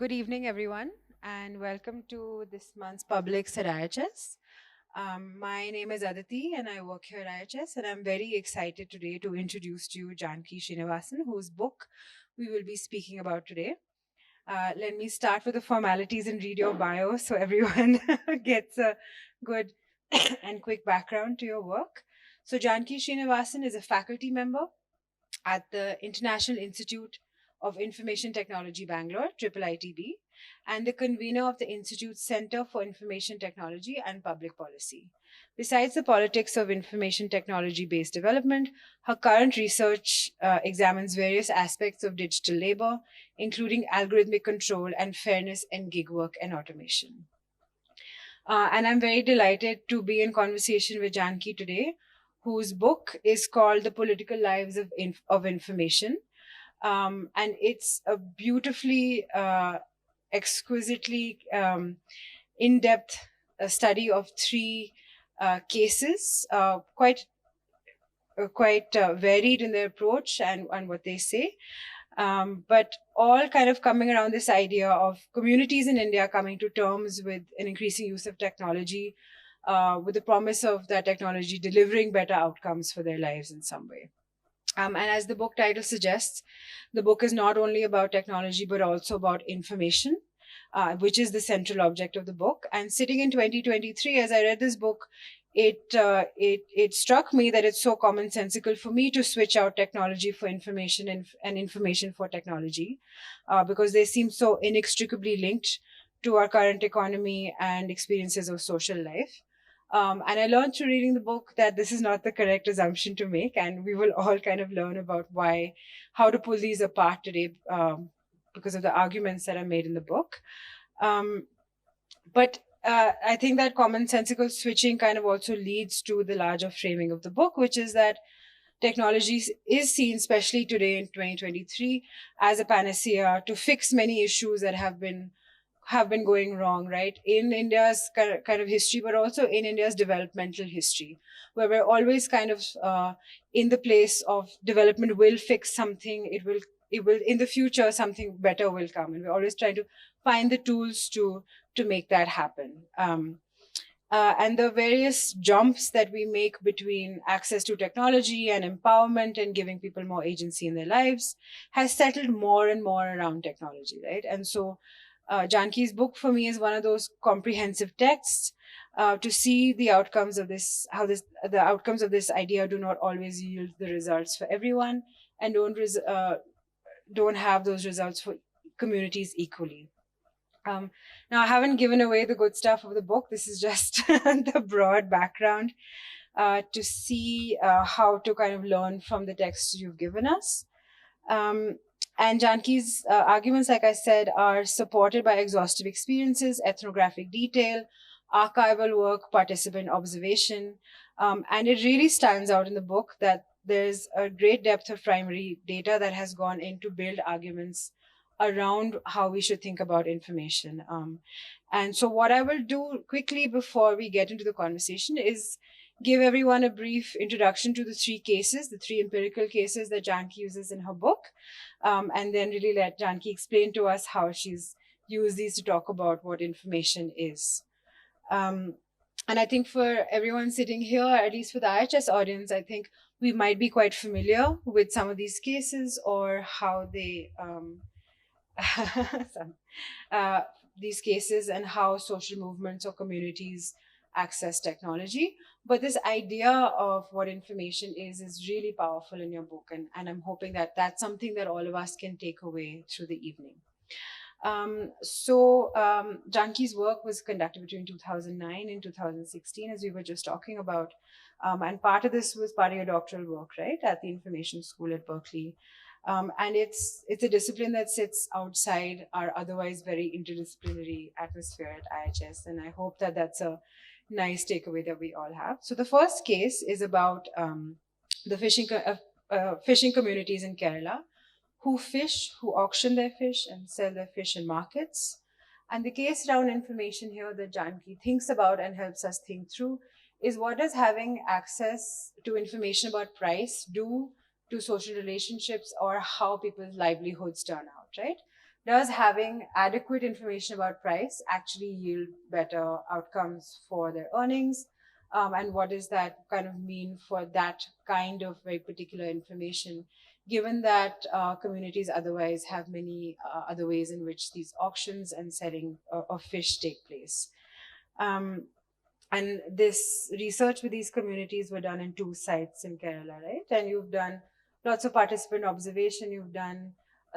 Good evening, everyone, and welcome to this month's Publics at IIHS. My name is Aditi, and I work here at IIHS, and I'm very excited today to introduce to you Janaki Srinivasan, whose book we will be speaking about today. Let me start with the formalities and read your bio so everyone gets a good and quick background to your work. So, Janaki Srinivasan is a faculty member at the International Institute of Information Technology, Bangalore, IIITB, and the convener of the Institute's Center for Information Technology and Public Policy. Besides the politics of information technology based development, her current research examines various aspects of digital labor, including algorithmic control and fairness in gig work and automation. And I'm very delighted to be in conversation with Janaki today, whose book is called The Political Lives of Information. And it's a beautifully, exquisitely in-depth study of three cases, quite varied in their approach and what they say. But all kind of coming around this idea of communities in India coming to terms with an increasing use of technology, with the promise of that technology delivering better outcomes for their lives in some way. And as the book title suggests, the book is not only about technology, but also about information, which is the central object of the book. And sitting in 2023, as I read this book, it struck me that it's so commonsensical for me to switch out technology for information and information for technology, because they seem so inextricably linked to our current economy and experiences of social life. And I learned through reading the book that this is not the correct assumption to make, and we will all kind of learn about how to pull these apart today, because of the arguments that are made in the book. But I think that commonsensical switching kind of also leads to the larger framing of the book, which is that technology is seen, especially today in 2023, as a panacea to fix many issues that have been going wrong, right? In India's kind of history, but also in India's developmental history, where we're always kind of in the place of development will fix something. It will, in the future, something better will come. And we're always trying to find the tools to make that happen. And the various jumps that we make between access to technology and empowerment and giving people more agency in their lives has settled more and more around technology, right? And so Janaki's book for me is one of those comprehensive texts to see the outcomes of this, the outcomes of this idea do not always yield the results for everyone, and don't have those results for communities equally. Now, I haven't given away the good stuff of the book. This is just the broad background to see how to kind of learn from the texts you've given us. And Janaki's arguments, like I said, are supported by exhaustive experiences, ethnographic detail, archival work, participant observation. And it really stands out in the book that there's a great depth of primary data that has gone in to build arguments around how we should think about information. And so what I will do quickly before we get into the conversation is give everyone a brief introduction to the three cases, the three empirical cases that Janaki uses in her book, and then really let Janaki explain to us how she's used these to talk about what information is. And I think for everyone sitting here, at least for the IIHS audience, I think we might be quite familiar with some of these cases or how they these cases and how social movements or communities access technology. But this idea of what information is really powerful in your book. And I'm hoping that that's something that all of us can take away through the evening. Janaki's work was conducted between 2009 and 2016, as we were just talking about. And part of this was part of your doctoral work, right, at the Information School at Berkeley. And it's a discipline that sits outside our otherwise very interdisciplinary atmosphere at IIHS. And I hope that that's a nice takeaway that we all have. So the first case is about the fishing communities in Kerala who fish, who auction their fish and sell their fish in markets. And the case around information here that Janaki thinks about and helps us think through is, what does having access to information about price do to social relationships or how people's livelihoods turn out, right? does having adequate information about price actually yield better outcomes for their earnings? And what does that kind of mean for that kind of very particular information, given that communities otherwise have many other ways in which these auctions and selling of fish take place? Um, and this research with these communities were done in 2 sites in Kerala, right? And you've done lots of participant observation. You've done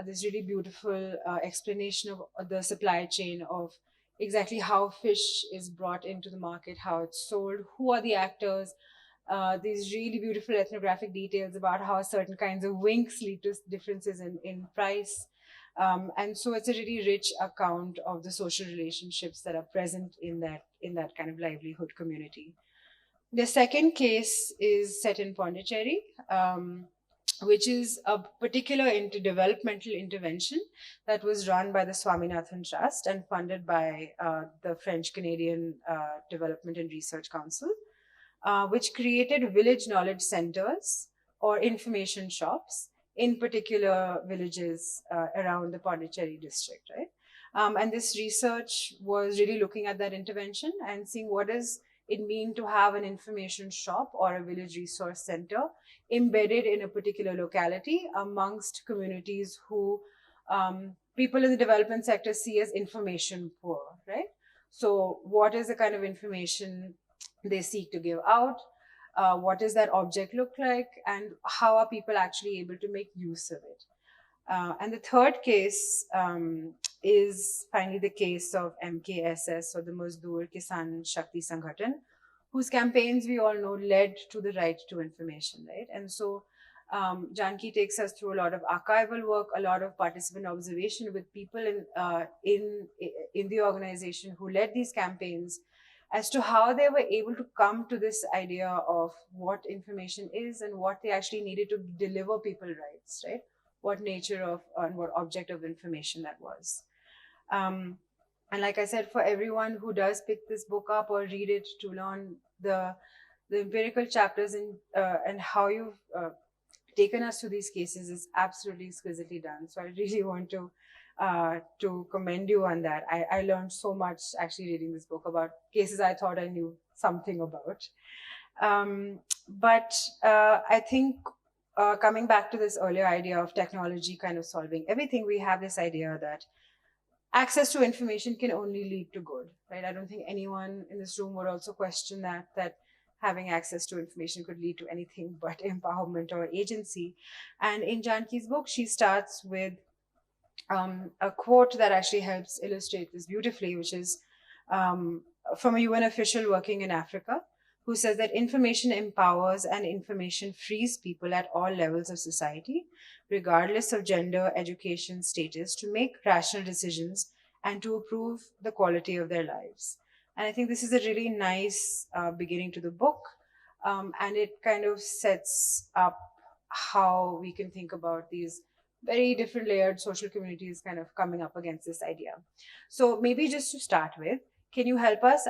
this really beautiful explanation of the supply chain of exactly how fish is brought into the market, how it's sold, who are the actors, these really beautiful ethnographic details about how certain kinds of winks lead to differences in price. And so it's a really rich account of the social relationships that are present in that kind of livelihood community. The second case is set in Pondicherry, which is a particular developmental intervention that was run by the Swaminathan Trust and funded by the French Canadian Development and Research Council, which created village knowledge centers or information shops in particular villages around the Pondicherry district, right? And this research was really looking at that intervention and seeing what does it mean to have an information shop or a village resource center embedded in a particular locality amongst communities who people in the development sector see as information poor, right? So what is the kind of information they seek to give out? What does that object look like? And how are people actually able to make use of it? And the third case is finally the case of MKSS, or the Mazdoor Kisan Shakti Sanghatan, whose campaigns we all know led to the right to information, right? And so Janaki takes us through a lot of archival work, a lot of participant observation with people in the organization who led these campaigns, as to how they were able to come to this idea of what information is and what they actually needed to deliver people rights, right? What nature of and what object of information that was. And like I said, for everyone who does pick this book up or read it to learn the empirical chapters and how you've taken us to these cases is absolutely exquisitely done. So I really want to commend you on that. I learned so much actually reading this book about cases I thought I knew something about. But I think coming back to this earlier idea of technology kind of solving everything, we have this idea that access to information can only lead to good, right? I don't think anyone in this room would also question that having access to information could lead to anything but empowerment or agency. And in Janaki's book, she starts with a quote that actually helps illustrate this beautifully, which is from a UN official working in Africa, who says that information empowers and information frees people at all levels of society, regardless of gender, education, status, to make rational decisions and to improve the quality of their lives. And I think this is a really nice beginning to the book, and it kind of sets up how we can think about these very different layered social communities kind of coming up against this idea. So maybe just to start with, can you help us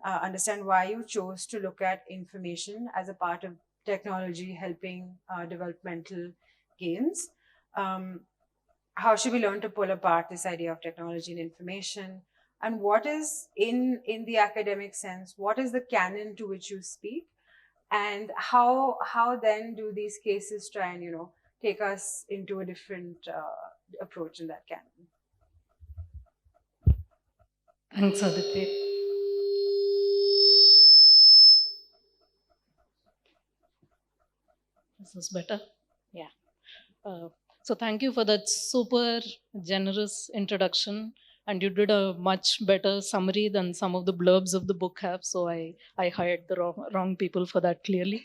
understand why you chose to look at information as a part of technology helping developmental gains? How should we learn to pull apart this idea of technology and information? And what is, in the academic sense, what is the canon to which you speak? And how then do these cases try and, take us into a different approach in that canon? Thanks, Aditi. This is better? Yeah. So thank you for that super generous introduction. And you did a much better summary than some of the blurbs of the book have. So I hired the wrong people for that, clearly.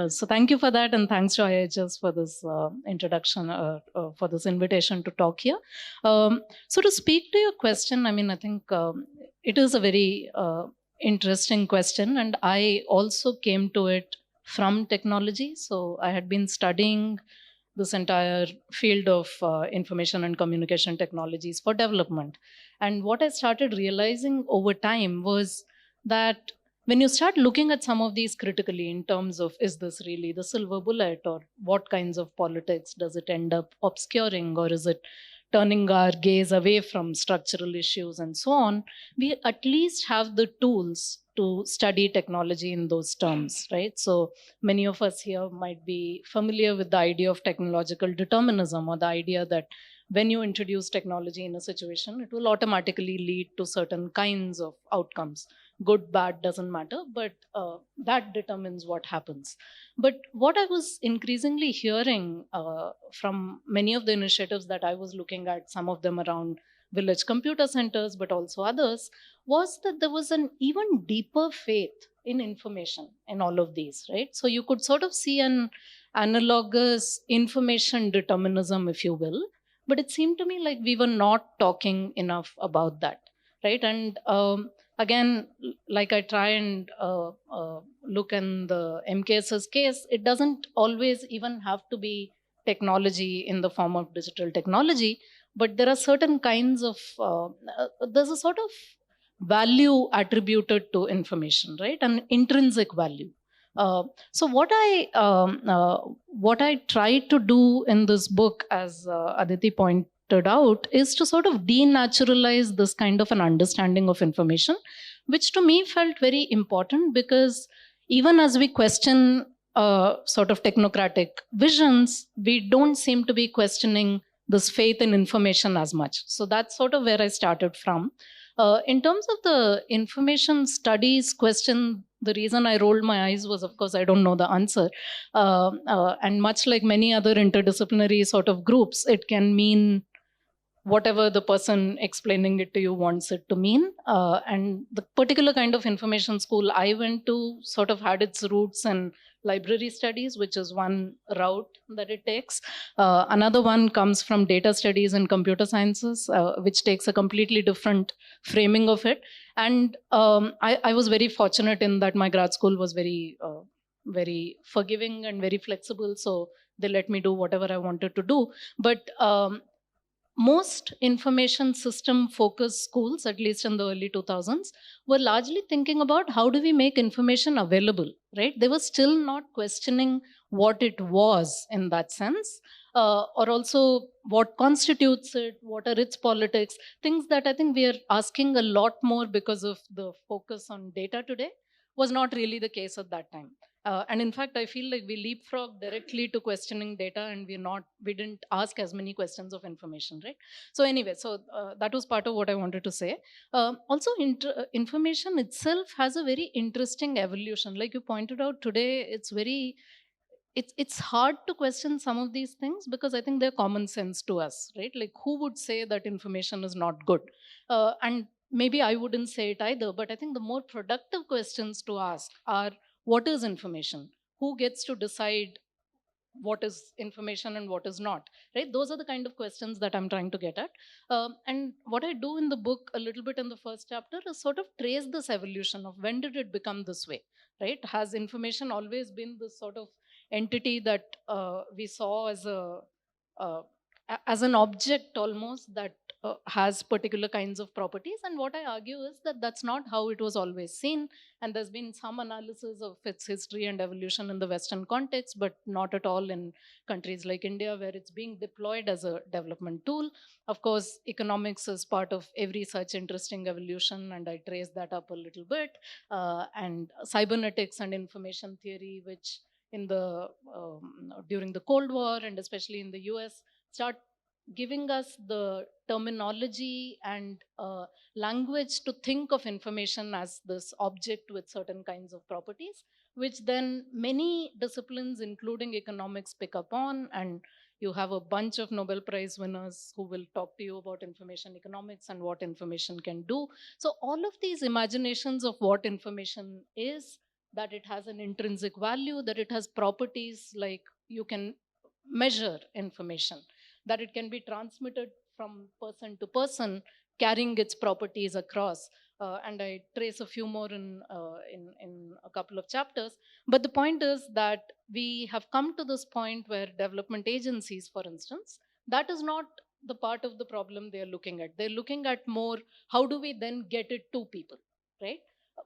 So thank you for that. And thanks to IIHS for this introduction, for this invitation to talk here. So to speak to your question, I think it is a very interesting question. And I also came to it from technology. So I had been studying this entire field of information and communication technologies for development. And what I started realizing over time was that when you start looking at some of these critically in terms of, is this really the silver bullet, or what kinds of politics does it end up obscuring, or is it turning our gaze away from structural issues and so on, we at least have the tools to study technology in those terms, right? So many of us here might be familiar with the idea of technological determinism, or the idea that when you introduce technology in a situation, it will automatically lead to certain kinds of outcomes. Good, bad, doesn't matter, but that determines what happens. But what I was increasingly hearing from many of the initiatives that I was looking at, some of them around village computer centers, but also others, was that there was an even deeper faith in information in all of these, right? So you could sort of see an analogous information determinism, if you will, but it seemed to me like we were not talking enough about that, right? And again, like I try and look in the MKS's case, it doesn't always even have to be technology in the form of digital technology, but there are certain kinds of there's a sort of value attributed to information, right? An intrinsic value. So what I try to do in this book, as Aditi pointed out, is to sort of denaturalize this kind of an understanding of information, which to me felt very important, because even as we question sort of technocratic visions, we don't seem to be questioning this faith in information as much. So that's sort of where I started from. In terms of the information studies question, the reason I rolled my eyes was, of course, I don't know the answer. And much like many other interdisciplinary sort of groups, it can mean whatever the person explaining it to you wants it to mean. And the particular kind of information school I went to sort of had its roots in library studies, which is one route that it takes. Another one comes from data studies and computer sciences, which takes a completely different framing of it. And I was very fortunate in that my grad school was very forgiving and very flexible. So they let me do whatever I wanted to do. But most information system focused schools, at least in the early 2000s, were largely thinking about how do we make information available, right? They were still not questioning what it was in that sense, or also what constitutes it, what are its politics, things that I think we are asking a lot more because of the focus on data today, was not really the case at that time. And in fact, I feel like we leapfrog directly to questioning data, and we didn't ask as many questions of information, right? So anyway, so that was part of what I wanted to say. Also, information itself has a very interesting evolution. Like you pointed out today, it's hard to question some of these things because I think they're common sense to us, right? Like who would say that information is not good? And maybe I wouldn't say it either, but I think the more productive questions to ask are, what is information? Who gets to decide what is information and what is not, right? Those are the kind of questions that I'm trying to get at. And what I do in the book a little bit in the first chapter is sort of trace this evolution of when did it become this way, right? Has information always been this sort of entity that we saw uh, as an object almost, that has particular kinds of properties? And what I argue is that that's not how it was always seen, and there's been some analysis of its history and evolution in the Western context, but not at all in countries like India, where it's being deployed as a development tool. Of course, economics is part of every such interesting evolution, and I trace that up a little bit. And cybernetics and information theory, which in the during the Cold War and especially in the US, start giving us the terminology and language to think of information as this object with certain kinds of properties, which then many disciplines, including economics, pick up on. And you have a bunch of Nobel Prize winners who will talk to you about information economics and what information can do. So all of these imaginations of what information is, that it has an intrinsic value, that it has properties like you can measure information, that it can be transmitted from person to person, carrying its properties across. And I trace a few more in a couple of chapters. But the point is that we have come to this point where development agencies, for instance, that is not the part of the problem they are looking at. They're looking at more, how do we then get it to people, right?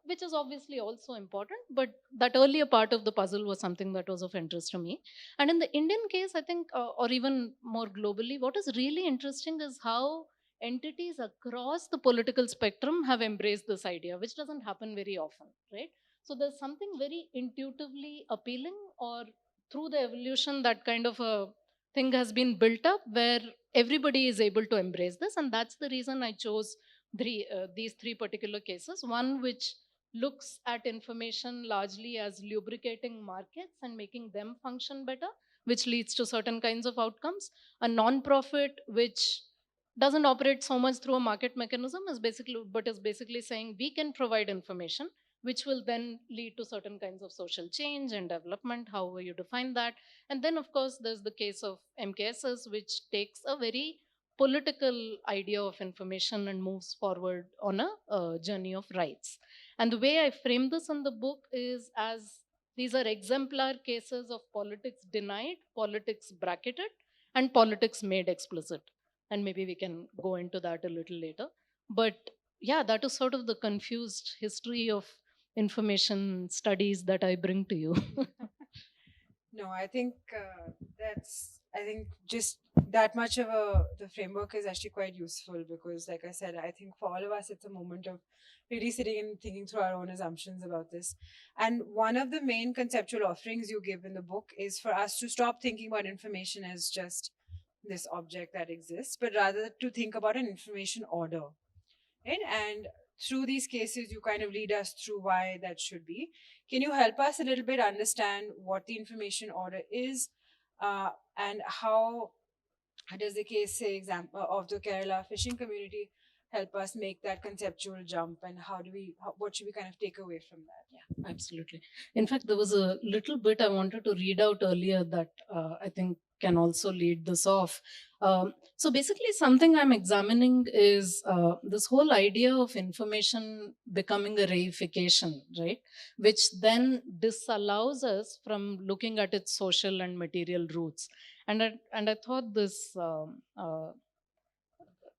which is obviously also important, but that earlier part of the puzzle was something that was of interest to me. And in the Indian case, I think, or even more globally, what is really interesting is how entities across the political spectrum have embraced this idea, which doesn't happen very often, right? So there's something very intuitively appealing, or through the evolution, that kind of a thing has been built up where everybody is able to embrace this. And that's the reason I chose these three particular cases. One which looks at information largely as lubricating markets and making them function better, which leads to certain kinds of outcomes. A non-profit which doesn't operate so much through a market mechanism is basically saying we can provide information which will then lead to certain kinds of social change and development, however you define that. And then of course there's the case of MKSs, which takes a very political idea of information and moves forward on a journey of rights. And the way I frame this in the book is as these are exemplar cases of politics denied, politics bracketed, and politics made explicit. And maybe we can go into that a little later. But yeah, that is sort of the confused history of information studies that I bring to you. No, I think I think just that much of the framework is actually quite useful because, like I said, I think for all of us, it's a moment of really sitting and thinking through our own assumptions about this. And one of the main conceptual offerings you give in the book is for us to stop thinking about information as just this object that exists, but rather to think about an information order, right? And through these cases, you kind of lead us through why that should be. Can you help us a little bit understand what the information order is, and how does the case, say, example of the Kerala fishing community, help us make that conceptual jump, and what should we kind of take away from that? Yeah, absolutely. In fact, there was a little bit I wanted to read out earlier that I think can also lead this off. So basically, something I'm examining is this whole idea of information becoming a reification, right? Which then disallows us from looking at its social and material roots. And I thought this.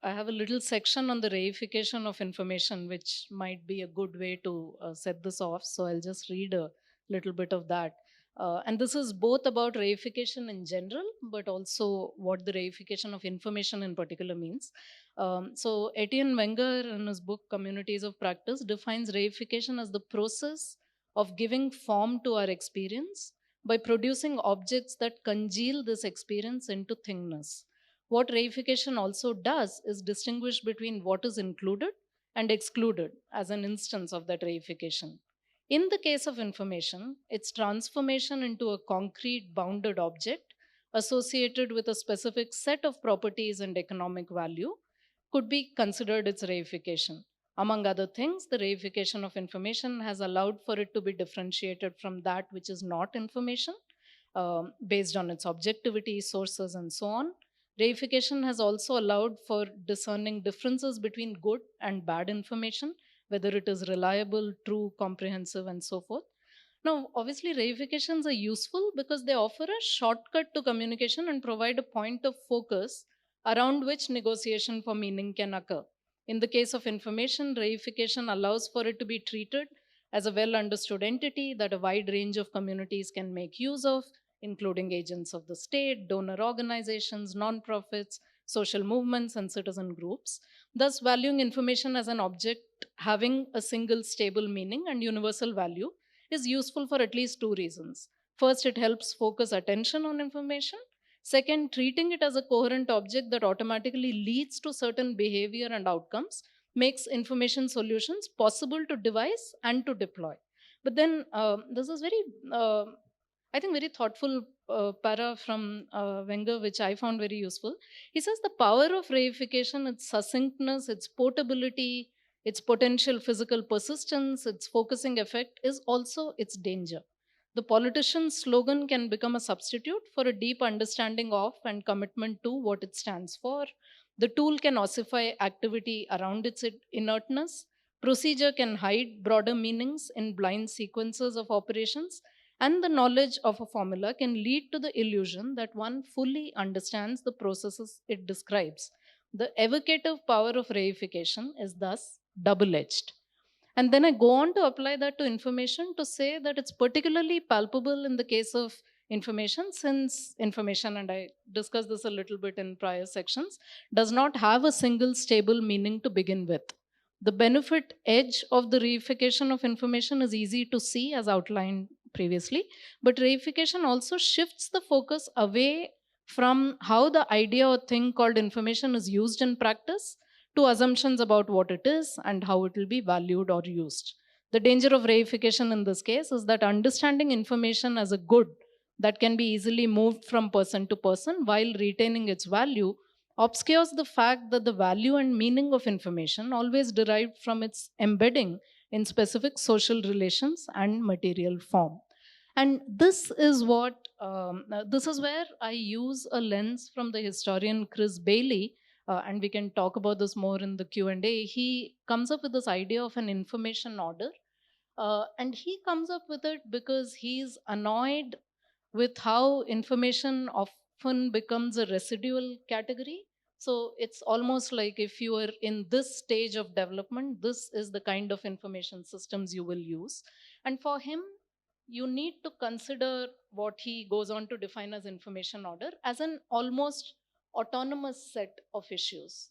I have a little section on the reification of information, which might be a good way to set this off. So I'll just read a little bit of that. And this is both about reification in general, but also what the reification of information in particular means. So Etienne Wenger, in his book Communities of Practice, defines reification as the process of giving form to our experience by producing objects that congeal this experience into thingness. What reification also does is distinguish between what is included and excluded as an instance of that reification. In the case of information, its transformation into a concrete bounded object associated with a specific set of properties and economic value could be considered its reification. Among other things, the reification of information has allowed for it to be differentiated from that which is not information, based on its objectivity, sources, and so on. Reification has also allowed for discerning differences between good and bad information, whether it is reliable, true, comprehensive, and so forth. Now, obviously, reifications are useful because they offer a shortcut to communication and provide a point of focus around which negotiation for meaning can occur. In the case of information, reification allows for it to be treated as a well understood entity that a wide range of communities can make use of, including agents of the state, donor organizations, non-profits, social movements, and citizen groups. Thus, valuing information as an object having a single stable meaning and universal value is useful for at least two reasons. First, it helps focus attention on information. Second, treating it as a coherent object that automatically leads to certain behavior and outcomes makes information solutions possible to devise and to deploy. But then, this is I think, very thoughtful para from Wenger, which I found very useful. He says the power of reification, its succinctness, its portability, its potential physical persistence, its focusing effect is also its danger. The politician's slogan can become a substitute for a deep understanding of and commitment to what it stands for. The tool can ossify activity around its inertness. Procedure can hide broader meanings in blind sequences of operations, and the knowledge of a formula can lead to the illusion that one fully understands the processes it describes. The evocative power of reification is thus double edged. And then I go on to apply that to information to say that it's particularly palpable in the case of information, since information, and I discussed this a little bit in prior sections, does not have a single stable meaning to begin with. The benefit edge of the reification of information is easy to see as outlined previously, but reification also shifts the focus away from how the idea or thing called information is used in practice to assumptions about what it is and how it will be valued or used. The danger of reification in this case is that understanding information as a good that can be easily moved from person to person while retaining its value obscures the fact that the value and meaning of information always derived from its embedding in specific social relations and material form. And this is where I use a lens from the historian Chris Bailey, and we can talk about this more in the Q&A. He comes up with this idea of an information order, and he comes up with it because he's annoyed with how information often becomes a residual category. So it's almost like if you are in this stage of development, this is the kind of information systems you will use. And for him, you need to consider what he goes on to define as information order as an almost autonomous set of issues.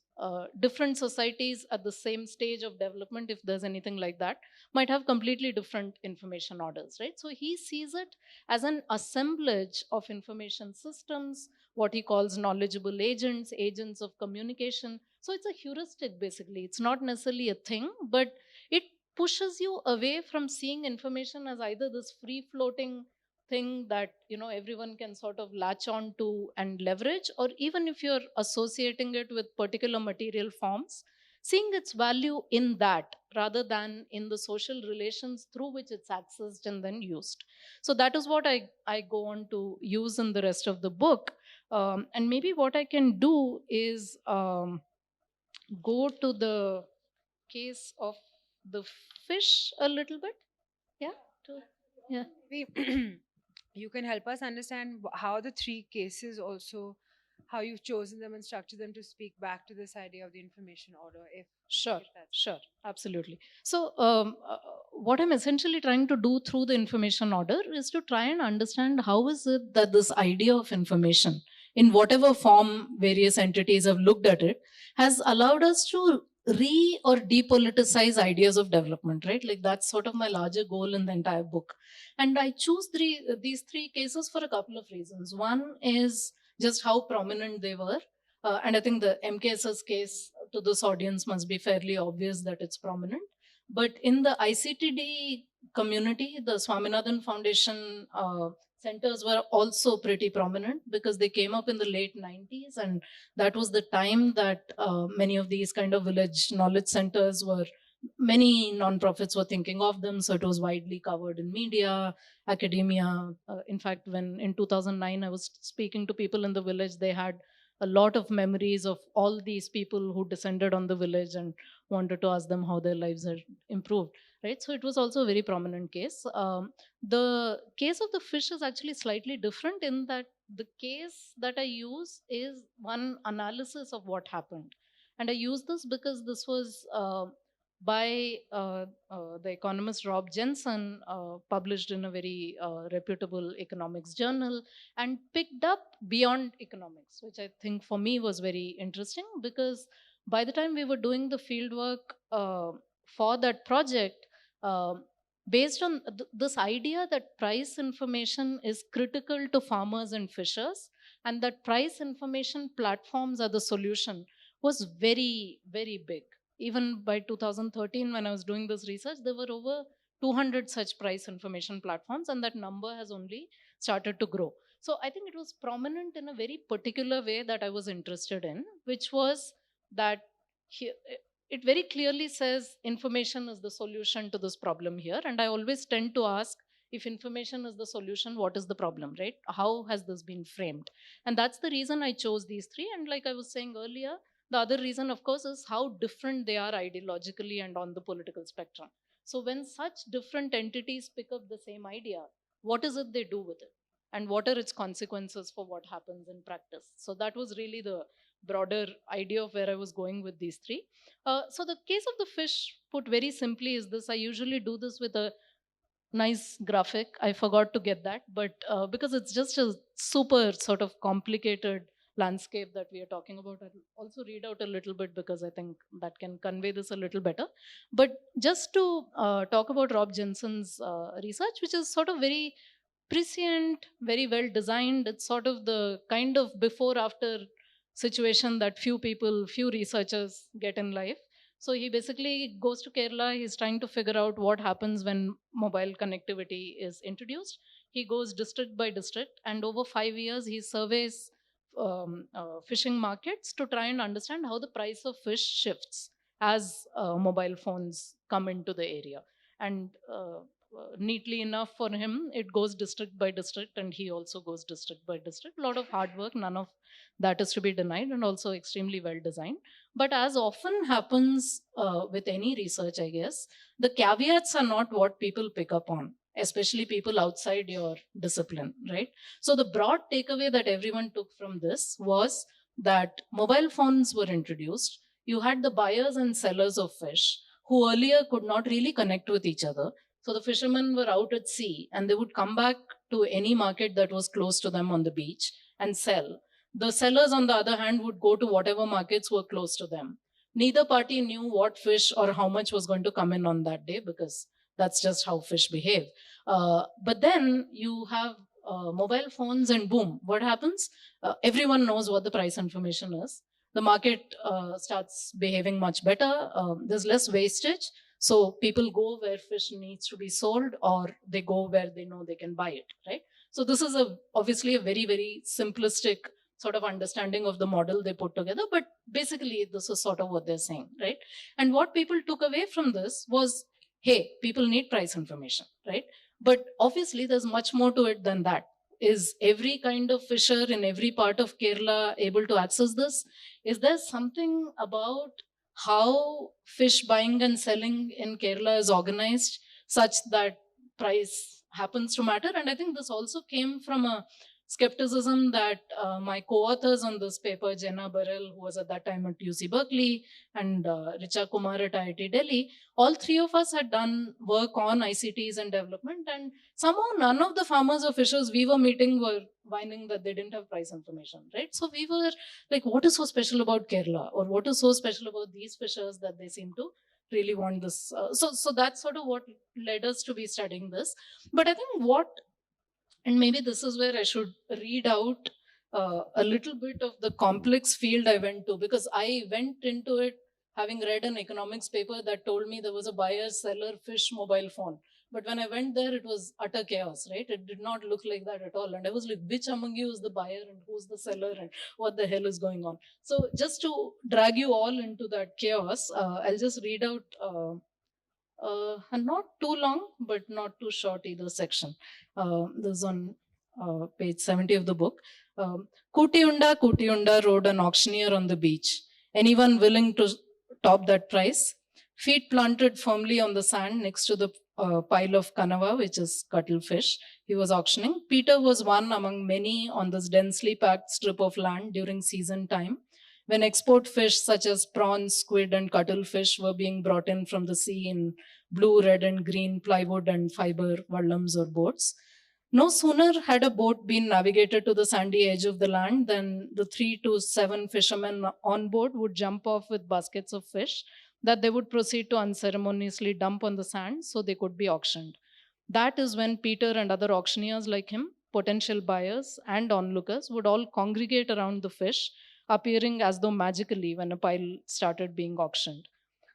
Different societies at the same stage of development, if there's anything like that, might have completely different information orders, right? So he sees it as an assemblage of information systems, what he calls knowledgeable agents, agents of communication. So it's a heuristic basically. It's not necessarily a thing, but it pushes you away from seeing information as either this free floating thing that everyone can sort of latch on to and leverage, or even if you're associating it with particular material forms, seeing its value in that rather than in the social relations through which it's accessed and then used. So that is what I go on to use in the rest of the book. And maybe what I can do is go to the case of the fish a little bit. Yeah. Yeah. Maybe you can help us understand how the three cases also, how you've chosen them and structured them to speak back to this idea of the information order, Sure, if that's sure, absolutely. So, what I'm essentially trying to do through the information order is to try and understand how is it that this idea of information, in whatever form various entities have looked at it, has allowed us to or depoliticize ideas of development, right? Like that's sort of my larger goal in the entire book. And I choose these three cases for a couple of reasons. One is just how prominent they were. And I think the MKS's case to this audience must be fairly obvious that it's prominent. But in the ICTD community, the Swaminathan Foundation centers were also pretty prominent because they came up in the late 90s. And that was the time that many of these kind of village knowledge centers were, many nonprofits were thinking of them. So it was widely covered in media, academia. In fact, when in 2009, I was speaking to people in the village, they had a lot of memories of all these people who descended on the village and wanted to ask them how their lives had improved, right? So it was also a very prominent case. The case of the fish is actually slightly different in that the case that I use is one analysis of what happened. And I use this because this was by the economist Rob Jensen, published in a very reputable economics journal, and picked up beyond economics, which I think for me was very interesting because by the time we were doing the fieldwork for that project, uh, based on this idea that price information is critical to farmers and fishers, and that price information platforms are the solution, was very, very big. Even by 2013, when I was doing this research, there were over 200 such price information platforms, and that number has only started to grow. So I think it was prominent in a very particular way that I was interested in, which was that here, it very clearly says information is the solution to this problem here. And I always tend to ask, if information is the solution, what is the problem, right? How has this been framed? And that's the reason I chose these three. And like I was saying earlier, the other reason, of course, is how different they are ideologically and on the political spectrum. So when such different entities pick up the same idea, what is it they do with it? And what are its consequences for what happens in practice? So that was really the broader idea of where I was going with these three. So the case of the fish, put very simply, is this. I usually do this with a nice graphic. I forgot to get that, but because it's just a super sort of complicated landscape that we are talking about, I'll also read out a little bit because I think that can convey this a little better. But just to talk about Rob Jensen's research, which is sort of very prescient, very well designed. It's sort of the kind of before after situation that few researchers get in life. So he basically goes to Kerala. He's trying to figure out what happens when mobile connectivity is introduced. He goes district by district, and over 5 years, he surveys fishing markets to try and understand how the price of fish shifts as mobile phones come into the area. And neatly enough for him, it goes district by district, and he also goes district by district. A lot of hard work, none of that is to be denied, and also extremely well designed. But as often happens with any research, I guess, the caveats are not what people pick up on, especially people outside your discipline, right? So the broad takeaway that everyone took from this was that mobile phones were introduced. You had the buyers and sellers of fish who earlier could not really connect with each other. So the fishermen were out at sea and they would come back to any market that was close to them on the beach and sell. The sellers, on the other hand, would go to whatever markets were close to them. Neither party knew what fish or how much was going to come in on that day, because that's just how fish behave. But then you have mobile phones, and boom, what happens? Everyone knows what the price information is. The market starts behaving much better. There's less wastage. So people go where fish needs to be sold, or they go where they know they can buy it, right? So this is obviously a very, very simplistic sort of understanding of the model they put together, but basically this is sort of what they're saying, right? And what people took away from this was, hey, people need price information, right? But obviously there's much more to it than that. Is every kind of fisher in every part of Kerala able to access this? Is there something about how fish buying and selling in Kerala is organized such that price happens to matter? And I think this also came from a skepticism that my co-authors on this paper, Jenna Burrell, who was at that time at UC Berkeley, and Richa Kumar at IIT Delhi, all three of us had done work on ICTs and development, and somehow none of the farmers or fishers we were meeting were whining that they didn't have price information, right? So we were like, what is so special about Kerala, or what is so special about these fishers that they seem to really want this? So that's sort of what led us to be studying this. But I think and maybe this is where I should read out a little bit of the complex field I went to, because I went into it having read an economics paper that told me there was a buyer, seller, fish, mobile phone. But when I went there, it was utter chaos, right? It did not look like that at all. And I was like, which among you is the buyer and who's the seller and what the hell is going on? So just to drag you all into that chaos, I'll just read out and not too long, but not too short either section. This is on page 70 of the book. Kutiunda rode an auctioneer on the beach. Anyone willing to top that price? Feet planted firmly on the sand next to the pile of kanava, which is cuttlefish, he was auctioning. Peter was one among many on this densely packed strip of land during season time, when export fish such as prawns, squid, and cuttlefish were being brought in from the sea in blue, red, and green plywood and fiber vallams or boats. No sooner had a boat been navigated to the sandy edge of the land than the 3 to 7 fishermen on board would jump off with baskets of fish that they would proceed to unceremoniously dump on the sand so they could be auctioned. That is when Peter and other auctioneers like him, potential buyers and onlookers, would all congregate around the fish, appearing as though magically when a pile started being auctioned.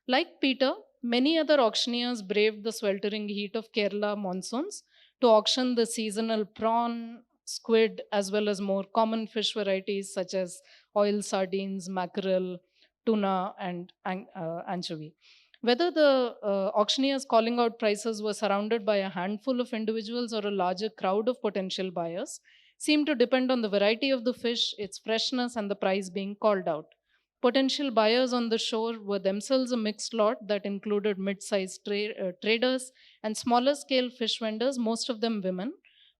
Like Peter, many other auctioneers braved the sweltering heat of Kerala monsoons to auction the seasonal prawn, squid, as well as more common fish varieties such as oil sardines, mackerel, tuna, and anchovy. Whether the auctioneers calling out prices were surrounded by a handful of individuals or a larger crowd of potential buyers seemed to depend on the variety of the fish, its freshness, and the price being called out. Potential buyers on the shore were themselves a mixed lot that included mid sized traders and smaller scale fish vendors, most of them women,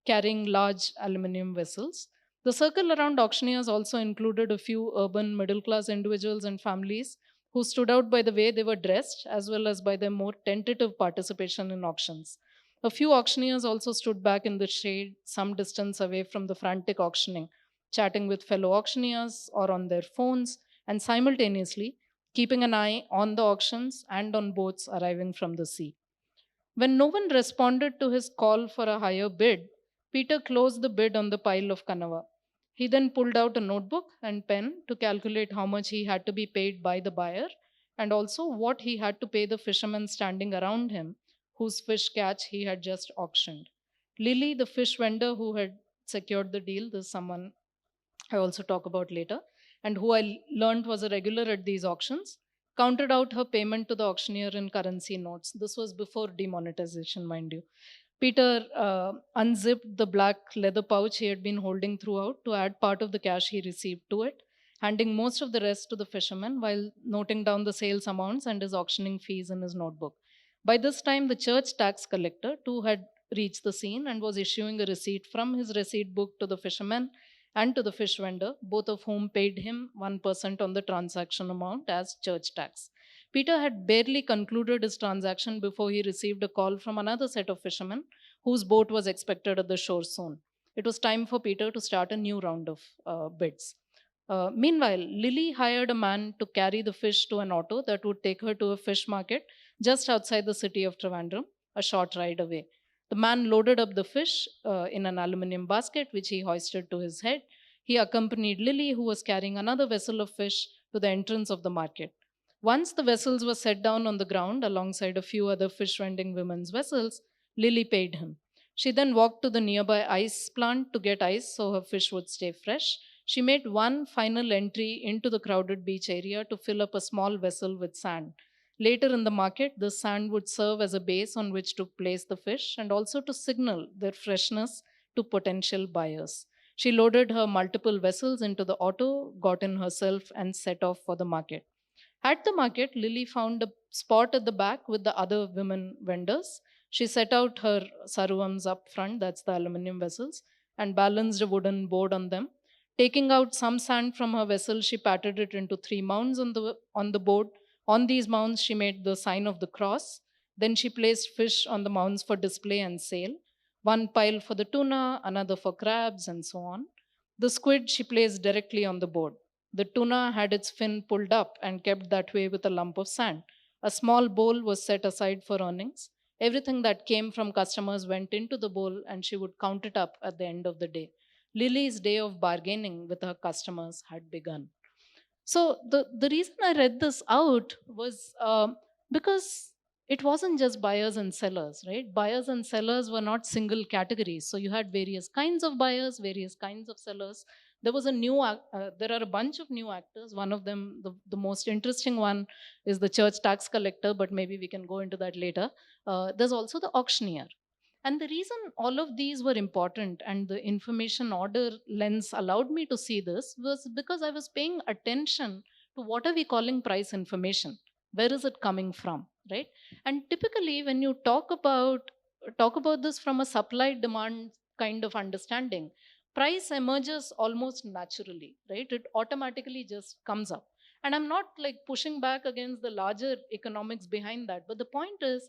carrying large aluminum vessels. The circle around auctioneers also included a few urban middle class individuals and families who stood out by the way they were dressed as well as by their more tentative participation in auctions. A few auctioneers also stood back in the shade, some distance away from the frantic auctioning, chatting with fellow auctioneers or on their phones, and simultaneously keeping an eye on the auctions and on boats arriving from the sea. When no one responded to his call for a higher bid, Peter closed the bid on the pile of kanava. He then pulled out a notebook and pen to calculate how much he had to be paid by the buyer and also what he had to pay the fishermen standing around him whose fish catch he had just auctioned. Lily, the fish vendor who had secured the deal, this is someone I also talk about later, and who I learned was a regular at these auctions, counted out her payment to the auctioneer in currency notes. This was before demonetization, mind you. Peter unzipped the black leather pouch he had been holding throughout to add part of the cash he received to it, handing most of the rest to the fisherman while noting down the sales amounts and his auctioning fees in his notebook. By this time, the church tax collector too had reached the scene and was issuing a receipt from his receipt book to the fisherman and to the fish vendor, both of whom paid him 1% on the transaction amount as church tax. Peter had barely concluded his transaction before he received a call from another set of fishermen whose boat was expected at the shore soon. It was time for Peter to start a new round of bids. Meanwhile, Lily hired a man to carry the fish to an auto that would take her to a fish market just outside the city of Trivandrum, a short ride away. The man loaded up the fish in an aluminium basket, which he hoisted to his head. He accompanied Lily, who was carrying another vessel of fish, to the entrance of the market. Once the vessels were set down on the ground alongside a few other fish vending women's vessels, Lily paid him. She then walked to the nearby ice plant to get ice so her fish would stay fresh. She made one final entry into the crowded beach area to fill up a small vessel with sand. Later in the market, the sand would serve as a base on which to place the fish and also to signal their freshness to potential buyers. She loaded her multiple vessels into the auto, got in herself, and set off for the market. At the market, Lily found a spot at the back with the other women vendors. She set out her saruvams up front, that's the aluminium vessels, and balanced a wooden board on them. Taking out some sand from her vessel, she patted it into three mounds on the board. On these mounds, she made the sign of the cross. Then she placed fish on the mounds for display and sale. One pile for the tuna, another for crabs, and so on. The squid she placed directly on the board. The tuna had its fin pulled up and kept that way with a lump of sand. A small bowl was set aside for earnings. Everything that came from customers went into the bowl and she would count it up at the end of the day. Lily's day of bargaining with her customers had begun. So the reason I read this out was because it wasn't just buyers and sellers, right? Buyers and sellers were not single categories. So you had various kinds of buyers, various kinds of sellers. There are a bunch of new actors. One of them, the most interesting one, is the church tax collector, but maybe we can go into that later. There's also the auctioneer. And the reason all of these were important and the information order lens allowed me to see this was because I was paying attention to what are we calling price information? Where is it coming from? Right? And typically when you talk about this from a supply demand kind of understanding, price emerges almost naturally, right? It automatically just comes up. And I'm not like pushing back against the larger economics behind that, but the point is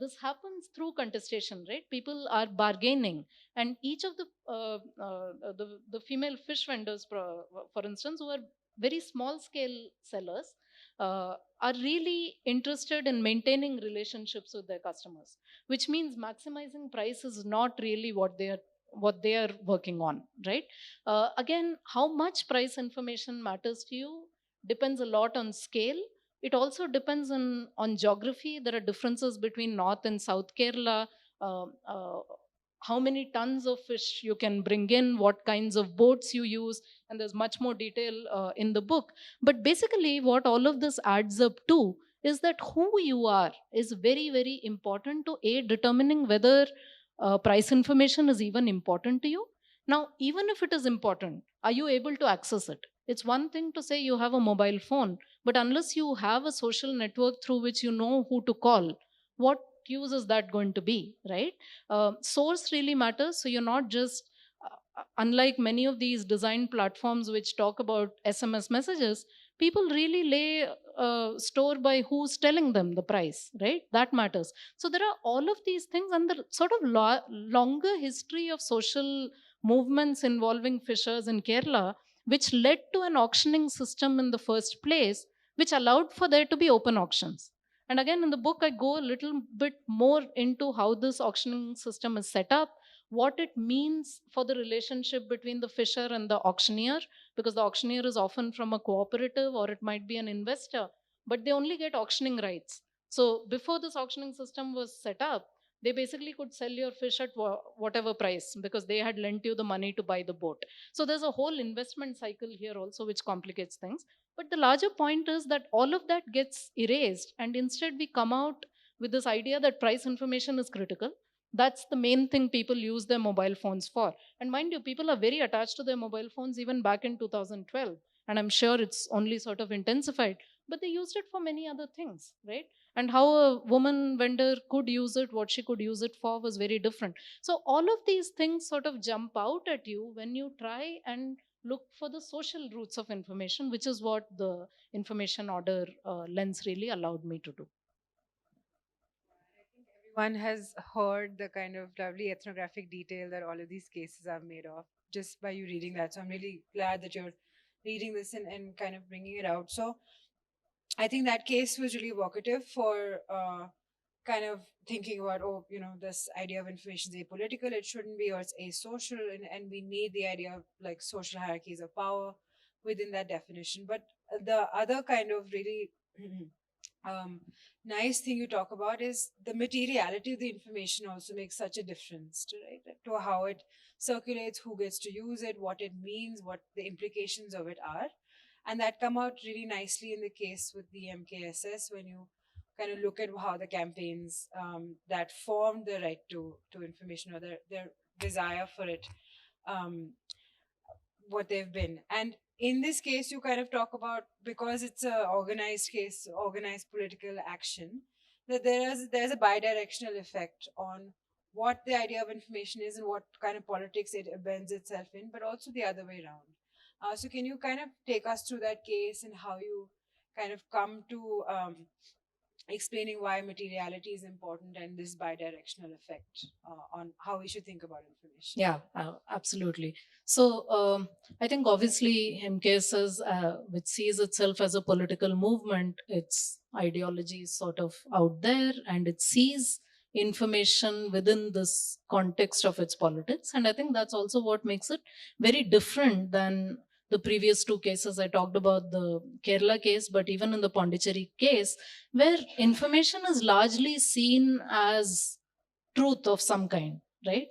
this happens through contestation, right? People are bargaining, and each of the female fish vendors, for instance, who are very small scale sellers, are really interested in maintaining relationships with their customers, which means maximizing price is not really what they are working on, right? Again, how much price information matters to you depends a lot on scale. It also depends on geography. There are differences between North and South Kerala. Uh, uh, how many tons of fish you can bring in, what kinds of boats you use, and there's much more detail in the book. But basically, what all of this adds up to is that who you are is very, very important to determining whether price information is even important to you. Now, even if it is important, are you able to access it? It's one thing to say you have a mobile phone, but unless you have a social network through which you know who to call, what use is that going to be, right? Source really matters. So you're not just unlike many of these design platforms which talk about SMS messages, people really lay store by who's telling them the price, right? That matters. So there are all of these things, and the sort of longer history of social movements involving fishers in Kerala, which led to an auctioning system in the first place, which allowed for there to be open auctions. And again, in the book, I go a little bit more into how this auctioning system is set up, what it means for the relationship between the fisher and the auctioneer, because the auctioneer is often from a cooperative or it might be an investor, but they only get auctioning rights. So before this auctioning system was set up, they basically could sell your fish at whatever price because they had lent you the money to buy the boat. So there's a whole investment cycle here also, which complicates things. But the larger point is that all of that gets erased, and instead we come out with this idea that price information is critical. That's the main thing people use their mobile phones for. And mind you, people are very attached to their mobile phones even back in 2012. And I'm sure it's only sort of intensified, but they used it for many other things, right? And how a woman vendor could use it, what she could use it for, was very different. So all of these things sort of jump out at you when you try and look for the social roots of information, which is what the information order lens really allowed me to do. Everyone has heard the kind of lovely ethnographic detail that all of these cases are made of just by you reading that. So I'm really glad that you're reading this and kind of bringing it out. So I think that case was really evocative for kind of thinking about, oh, this idea of information is apolitical, it shouldn't be, or it's asocial, and we need the idea of like social hierarchies of power within that definition. But the other kind of really nice thing you talk about is the materiality of the information also makes such a difference to how it circulates, who gets to use it, what it means, what the implications of it are. And that come out really nicely in the case with the MKSS when you kind of look at how the campaigns that formed the right to information, or their desire for it, um, what they've been. And in this case, you kind of talk about, because it's a organized case, organized political action, that there's a bidirectional effect on what the idea of information is and what kind of politics it bends itself in, but also the other way around. So can you kind of take us through that case and how you kind of come to explaining why materiality is important and this bidirectional effect on how we should think about information? Yeah, absolutely. So I think obviously MKS, which sees itself as a political movement, its ideology is sort of out there, and it sees information within this context of its politics. And I think that's also what makes it very different than the previous two cases. I talked about the Kerala case, but even in the Pondicherry case, where information is largely seen as truth of some kind, right?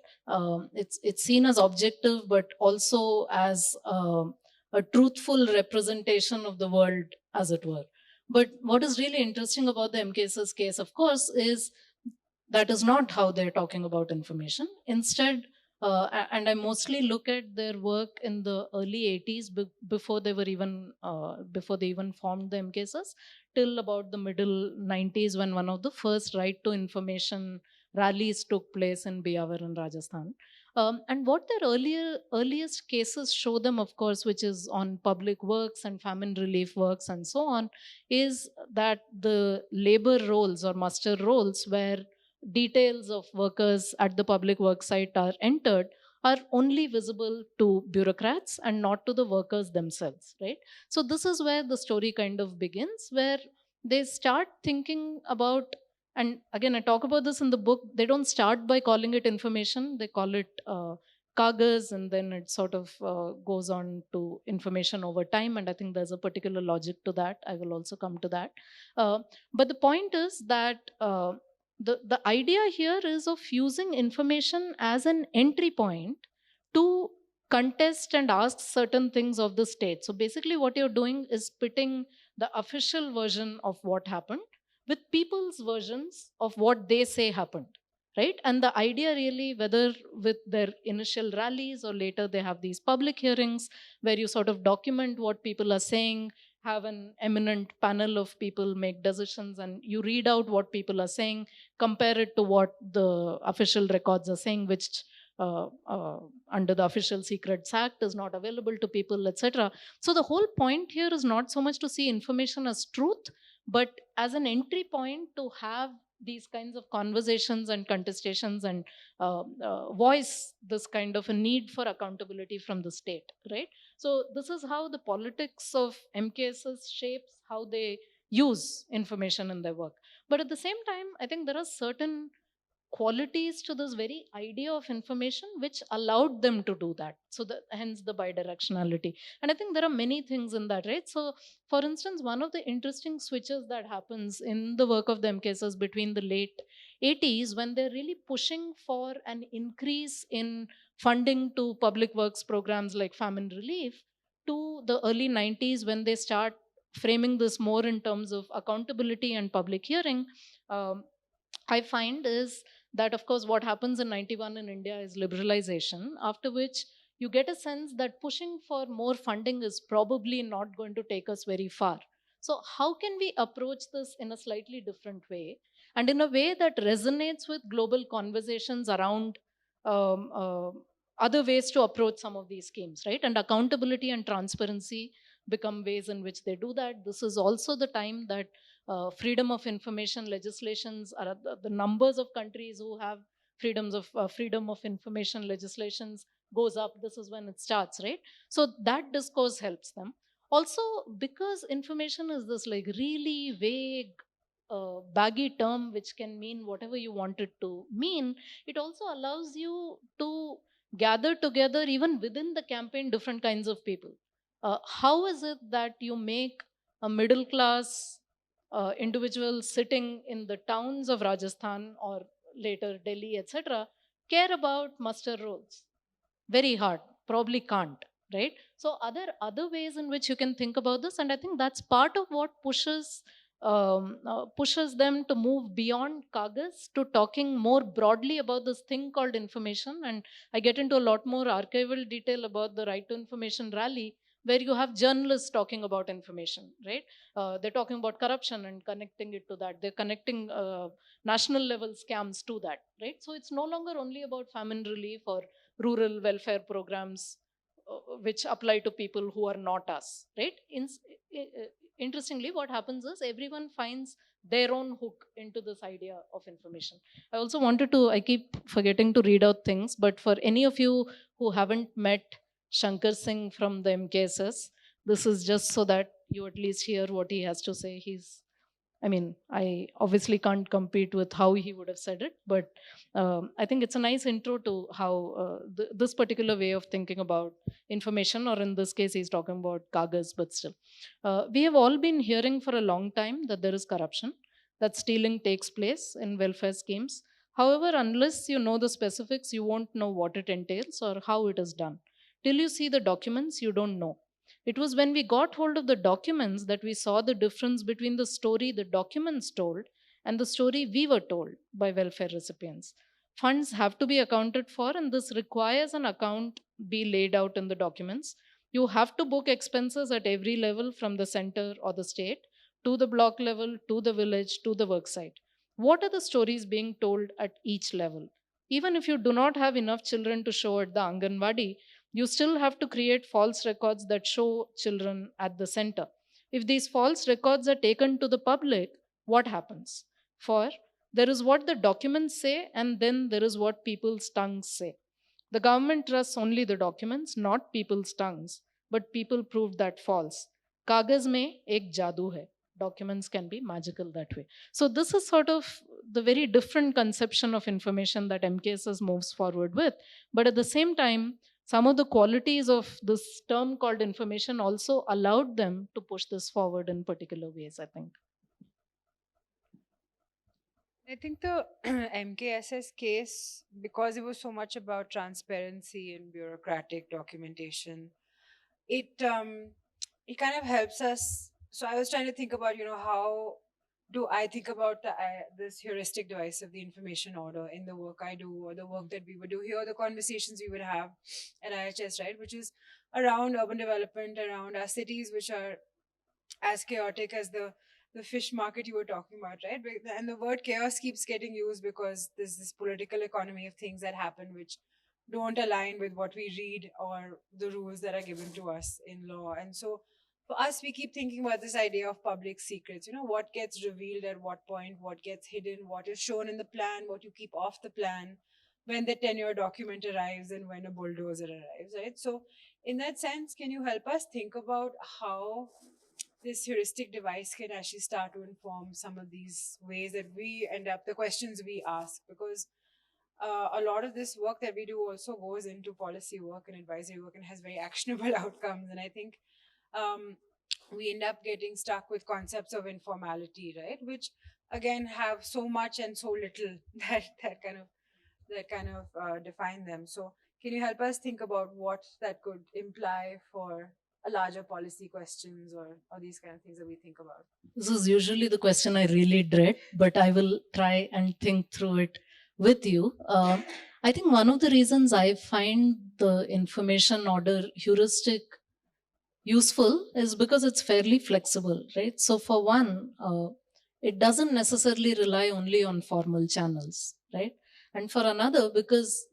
It's seen as objective, but also as a truthful representation of the world, as it were. But what is really interesting about the MKS's case, of course, is that is not how they're talking about information. Instead, and I mostly look at their work in the early 80s, before they were even before they even formed the MKSs, till about the middle 90s, when one of the first right to information rallies took place in Biawar in Rajasthan. And what their earliest cases show them, of course, which is on public works and famine relief works and so on, is that the labor rolls or muster rolls, where details of workers at the public work site are entered, are only visible to bureaucrats and not to the workers themselves, right? So this is where the story kind of begins, where they start thinking about, and again I talk about this in the book, they don't start by calling it information, they call it kagas, and then it sort of goes on to information over time, and I think there's a particular logic to that. I will also come to that. But the point is that the idea here is of using information as an entry point to contest and ask certain things of the state. So basically what you're doing is pitting the official version of what happened with people's versions of what they say happened, right? And the idea really, whether with their initial rallies or later they have these public hearings where you sort of document what people are saying, have an eminent panel of people make decisions, and you read out what people are saying, compare it to what the official records are saying, which under the Official Secrets Act is not available to people, etc. So the whole point here is not so much to see information as truth, but as an entry point to have these kinds of conversations and contestations and voice this kind of a need for accountability from the state, right? So this is how the politics of MKSs shapes how they use information in their work. But at the same time, I think there are certain qualities to this very idea of information which allowed them to do that, so hence the bidirectionality. And I think there are many things in that, right? So for instance, one of the interesting switches that happens in the work of the MKSs between the late 80s, when they're really pushing for an increase in funding to public works programs like famine relief, to the early 90s when they start framing this more in terms of accountability and public hearing, um, I find is that, of course, what happens in 91 in India is liberalization, after which you get a sense that pushing for more funding is probably not going to take us very far. So, how can we approach this in a slightly different way and in a way that resonates with global conversations around um, uh, other ways to approach some of these schemes, right? And accountability and transparency become ways in which they do that. This is also the time that freedom of information legislations are the numbers of countries who have freedom of information legislations goes up. This is when it starts, right? So that discourse helps them also, because information is this like really vague baggy term which can mean whatever you want it to mean. It also allows you to gather together even within the campaign different kinds of people. How is it that you make a middle class individuals sitting in the towns of Rajasthan or later Delhi, etc., care about muster rolls? Very hard, probably can't, right? So other ways in which you can think about this, and I think that's part of what pushes them to move beyond kagas to talking more broadly about this thing called information. And I get into a lot more archival detail about the Right to Information rally, where you have journalists talking about information, right? They're talking about corruption and connecting it to that. They're connecting national level scams to that, right? So it's no longer only about famine relief or rural welfare programs which apply to people who are not us, right? Interestingly, what happens is everyone finds their own hook into this idea of information. I also wanted to, I keep forgetting to read out things, but for any of you who haven't met Shankar Singh from the MKSS, this is just so that you at least hear what he has to say. I mean, I obviously can't compete with how he would have said it, but I think it's a nice intro to how this particular way of thinking about information, or in this case, he's talking about kagas, but still. We have all been hearing for a long time that there is corruption, that stealing takes place in welfare schemes. However, unless you know the specifics, you won't know what it entails or how it is done. Till you see the documents, you don't know. It was when we got hold of the documents that we saw the difference between the story the documents told and the story we were told by welfare recipients. Funds have to be accounted for, and this requires an account be laid out in the documents. You have to book expenses at every level, from the center or the state to the block level, to the village, to the worksite. What are the stories being told at each level? Even if you do not have enough children to show at the Anganwadi, you still have to create false records that show children at the center. If these false records are taken to the public, what happens? For there is what the documents say, and then there is what people's tongues say. The government trusts only the documents, not people's tongues, but people proved that false. Kagas mein ek jadoo hai. Documents can be magical that way. So this is sort of the very different conception of information that MKSS moves forward with. But at the same time, some of the qualities of this term called information also allowed them to push this forward in particular ways, I think. I think the MKSS case, because it was so much about transparency and bureaucratic documentation, it kind of helps us. So I was trying to think about, how do I think about this heuristic device of the information order in the work I do, or the work that we would do here, the conversations we would have at IIHS, right? Which is around urban development, around our cities, which are as chaotic as the fish market you were talking about, right? And the word chaos keeps getting used because there's this political economy of things that happen, which don't align with what we read or the rules that are given to us in law. And so for us, we keep thinking about this idea of public secrets. What gets revealed at what point, what gets hidden, what is shown in the plan, what you keep off the plan, when the tenure document arrives, and when a bulldozer arrives, right? So, in that sense, can you help us think about how this heuristic device can actually start to inform some of these ways that we end up, the questions we ask? Because a lot of this work that we do also goes into policy work and advisory work and has very actionable outcomes. And I think um, we end up getting stuck with concepts of informality, right? Which again have so much and so little that kind of define them. So can you help us think about what that could imply for a larger policy questions or these kind of things that we think about? This is usually the question I really dread, but I will try and think through it with you. I think one of the reasons I find the information order heuristic useful is because it's fairly flexible, right? So, for one, it doesn't necessarily rely only on formal channels, right? And for another, because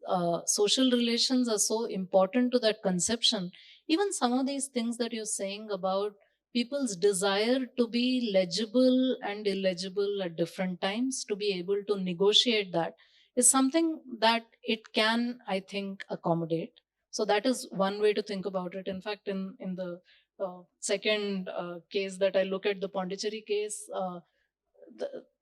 social relations are so important to that conception, even some of these things that you're saying about people's desire to be legible and illegible at different times, to be able to negotiate that, is something that it can, I think, accommodate. So that is one way to think about it. In fact, in the second case that I look at, the Pondicherry case,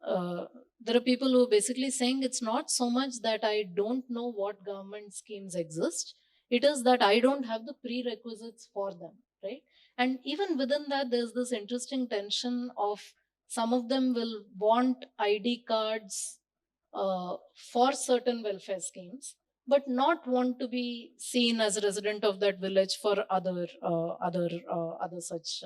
there are people who are basically saying it's not so much that I don't know what government schemes exist, it is that I don't have the prerequisites for them, right? And even within that, there's this interesting tension of some of them will want ID cards for certain welfare schemes, but not want to be seen as a resident of that village for other such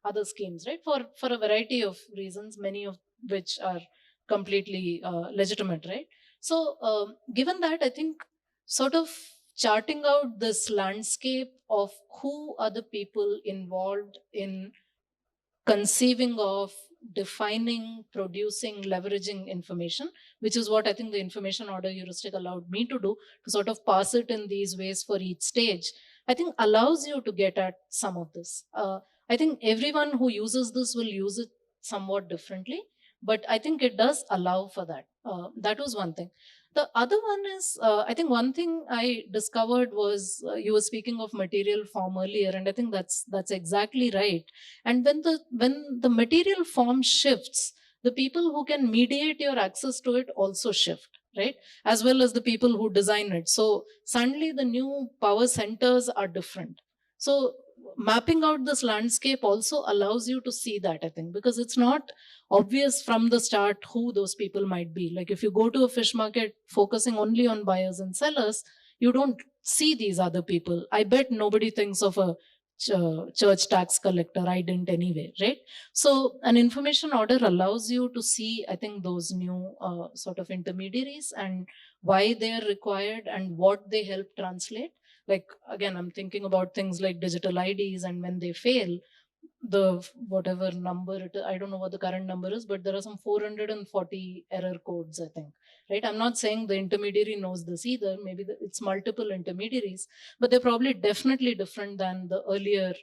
other schemes, right? For a variety of reasons, many of which are completely legitimate, right? So, given that, I think sort of charting out this landscape of who are the people involved in conceiving of, defining, producing, leveraging information, which is what I think the information order heuristic allowed me to do, to sort of pass it in these ways for each stage, I think allows you to get at some of this. I think everyone who uses this will use it somewhat differently, but I think it does allow for that. That was one thing. The other one is, I think one thing I discovered was, you were speaking of material form earlier, and I think that's exactly right. And when the material form shifts, the people who can mediate your access to it also shift, right? As well as the people who design it. So suddenly the new power centers are different. So mapping out this landscape also allows you to see that, I think, because it's not obvious from the start who those people might be. Like if you go to a fish market focusing only on buyers and sellers, you don't see these other people. I bet nobody thinks of a church tax collector. I didn't anyway, right? So an information order allows you to see, I think, those new sort of intermediaries and why they are required and what they help translate. Like again, I'm thinking about things like digital IDs, and when they fail, the whatever number I don't know what the current number is, but there are some 440 error codes, I think, right? I'm not saying the intermediary knows this either. Maybe it's multiple intermediaries, but they're probably definitely different than the earlier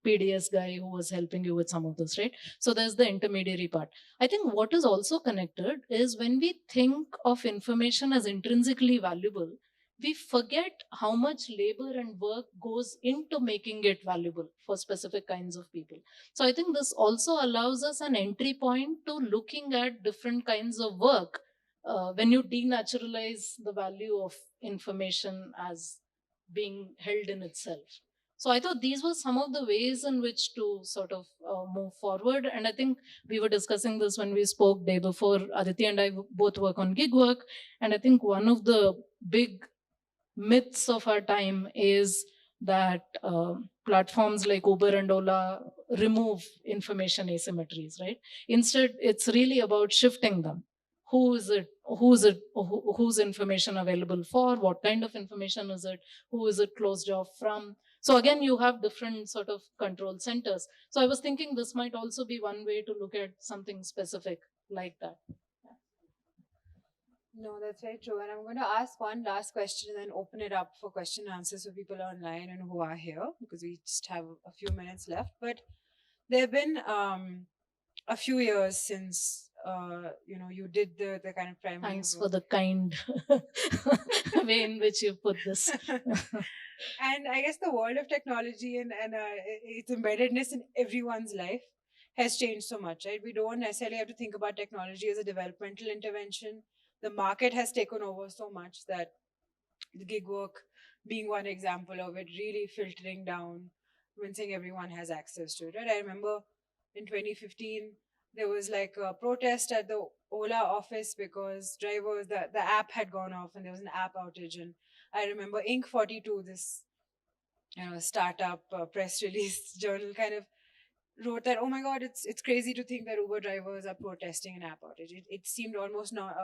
PDS guy who was helping you with some of this, right? So there's the intermediary part. I think what is also connected is when we think of information as intrinsically valuable, we forget how much labor and work goes into making it valuable for specific kinds of people. So I think this also allows us an entry point to looking at different kinds of work when you denaturalize the value of information as being held in itself. So I thought these were some of the ways in which to sort of move forward. And I think we were discussing this when we spoke day before. Aditi and I both work on gig work. And I think one of the big myths of our time is that platforms like Uber and Ola remove information asymmetries, right? Instead, it's really about shifting them. Who is it? Whose information available for? What kind of information is it? Who is it closed off from? So again, you have different sort of control centers. So I was thinking this might also be one way to look at something specific like that. No, that's very true. And I'm going to ask one last question and then open it up for question and answers for people online and who are here, because we just have a few minutes left. But there have been a few years since you did the kind of primary Thanks for work. the kind way in which you put this. And I guess the world of technology and its embeddedness in everyone's life has changed so much, right? We don't necessarily have to think about technology as a developmental intervention. The market has taken over so much that the gig work being one example of it, really filtering down, convincing everyone has access to it. Right? I remember in 2015 there was like a protest at the Ola office because the app had gone off and there was an app outage. And I remember Inc. 42, this startup press release journal, kind of wrote that, oh my god, it's crazy to think that Uber drivers are protesting an app outage. It seemed almost not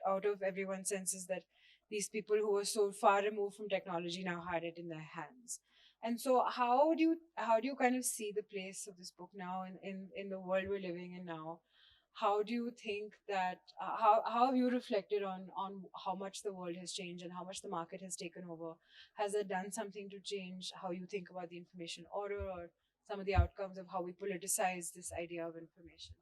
out of everyone's senses that these people who were so far removed from technology now had it in their hands. And so how do you kind of see the place of this book now in the world we're living in now? How do you think that how have you reflected on how much the world has changed and how much the market has taken over? Has it done something to change how you think about the information order, or some of the outcomes of how we politicize this idea of information?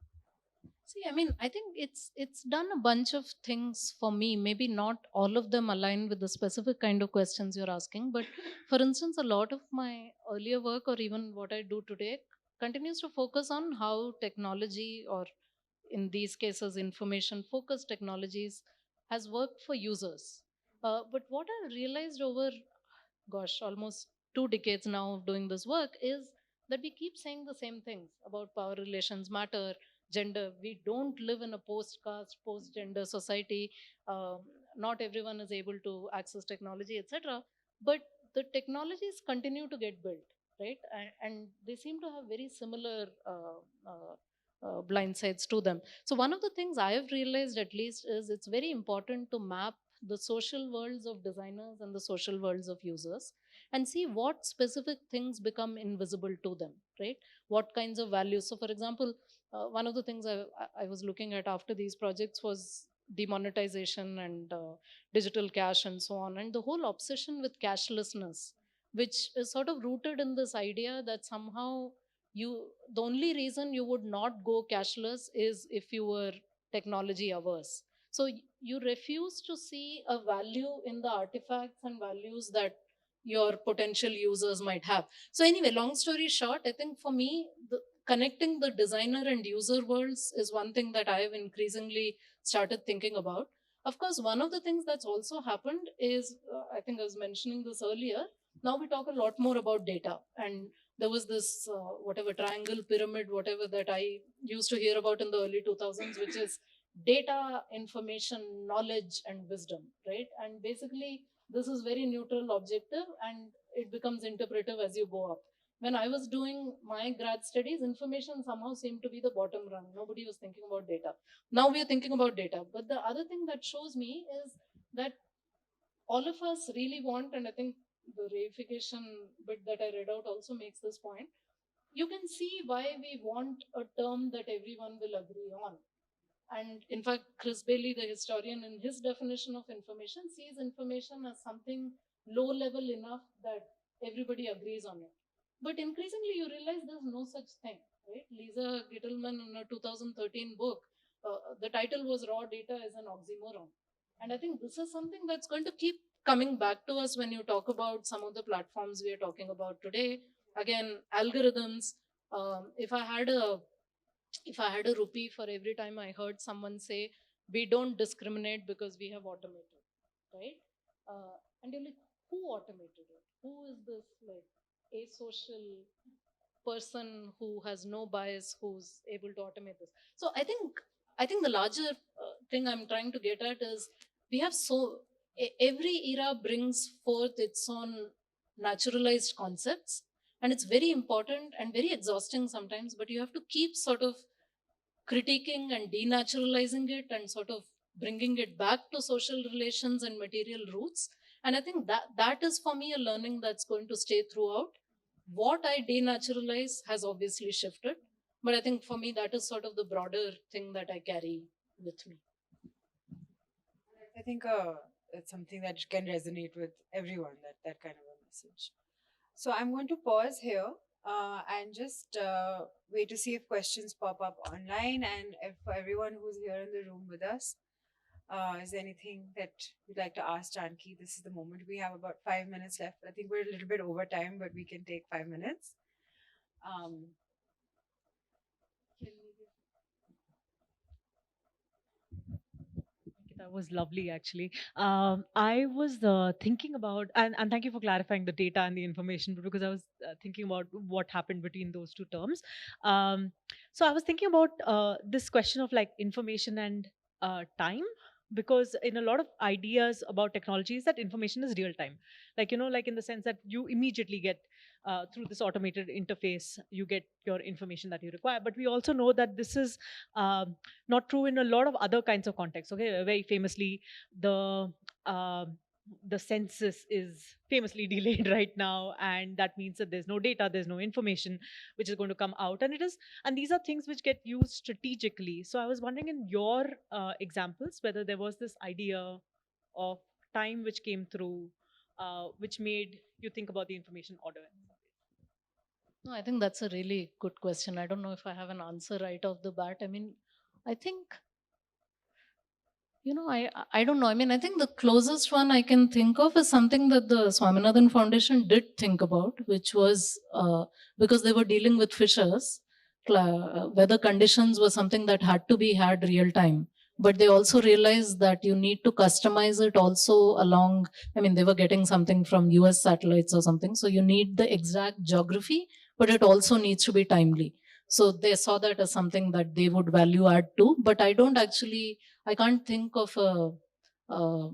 See, I mean, I think it's done a bunch of things for me. Maybe not all of them align with the specific kind of questions you're asking, but for instance, a lot of my earlier work or even what I do today continues to focus on how technology, or in these cases information focused technologies, has worked for users. But what I realized over, gosh, almost 2 decades now of doing this work is that we keep saying the same things about power relations matter, gender. We don't live in a post caste, post gender society. Not everyone is able to access technology, etc. But the technologies continue to get built, right? And they seem to have very similar blind sides to them. So, one of the things I have realized at least is it's very important to map the social worlds of designers and the social worlds of users and see what specific things become invisible to them, right? What kinds of values. So, for example, one of the things I was looking at after these projects was demonetization and digital cash and so on, and the whole obsession with cashlessness, which is sort of rooted in this idea that somehow the only reason you would not go cashless is if you were technology averse. So you refuse to see a value in the artifacts and values that your potential users might have. So anyway, long story short, I think for me, connecting the designer and user worlds is one thing that I have increasingly started thinking about. Of course, one of the things that's also happened is, I think I was mentioning this earlier, now we talk a lot more about data. And there was this, whatever, triangle pyramid, whatever, that I used to hear about in the early 2000s, which is data, information, knowledge, and wisdom, right? And basically, this is very neutral, objective, and it becomes interpretive as you go up. When I was doing my grad studies, information somehow seemed to be the bottom rung. Nobody was thinking about data. Now we are thinking about data. But the other thing that shows me is that all of us really want, and I think the reification bit that I read out also makes this point. You can see why we want a term that everyone will agree on. And in fact, Chris Bailey, the historian, in his definition of information, sees information as something low level enough that everybody agrees on it. But increasingly, you realize there's no such thing, right? Lisa Gittelman, in a 2013 book, the title was Raw Data is an Oxymoron. And I think this is something that's going to keep coming back to us when you talk about some of the platforms we are talking about today. Again, algorithms. If I had a rupee for every time I heard someone say, we don't discriminate because we have automated, right? And you're like, who automated it? Who is this like asocial person who has no bias who's able to automate this? So I think the larger thing I'm trying to get at is we have every era brings forth its own naturalized concepts, and it's very important and very exhausting sometimes, but you have to keep sort of critiquing and denaturalizing it and sort of bringing it back to social relations and material roots. And I think that is for me a learning that's going to stay throughout. What I denaturalize has obviously shifted, but I think for me that is sort of the broader thing that I carry with me. think it's something that can resonate with everyone, that kind of a message. So I'm going to pause here and just wait to see if questions pop up online, and if for everyone who's here in the room with us, is there anything that you'd like to ask Janaki? This is the moment. We have about 5 minutes left. I think we're a little bit over time, but we can take 5 minutes. Can we That was lovely, actually. I was thinking about, and thank you for clarifying the data and the information, because I was thinking about what happened between those two terms. So I was thinking about this question of like information and time, because in a lot of ideas about technology is that information is real time, like, like in the sense that you immediately get through this automated interface, you get your information that you require. But we also know that this is not true in a lot of other kinds of contexts. Okay, very famously, uh, the census is famously delayed right now, and that means that there's no data, there's no information which is going to come out, and these are things which get used strategically. So I was wondering, in your examples, whether there was this idea of time which came through, which made you think about the information order. No, I think that's a really good question. I don't know if I have an answer right off the bat. I mean, I think, I don't know. I mean, I think the closest one I can think of is something that the Swaminathan Foundation did think about, which was because they were dealing with fishers, weather conditions was something that had to be had real time. But they also realized that you need to customize it also along. I mean, they were getting something from US satellites or something. So you need the exact geography, but it also needs to be timely. So they saw that as something that they would value add to. But I can't think of uh,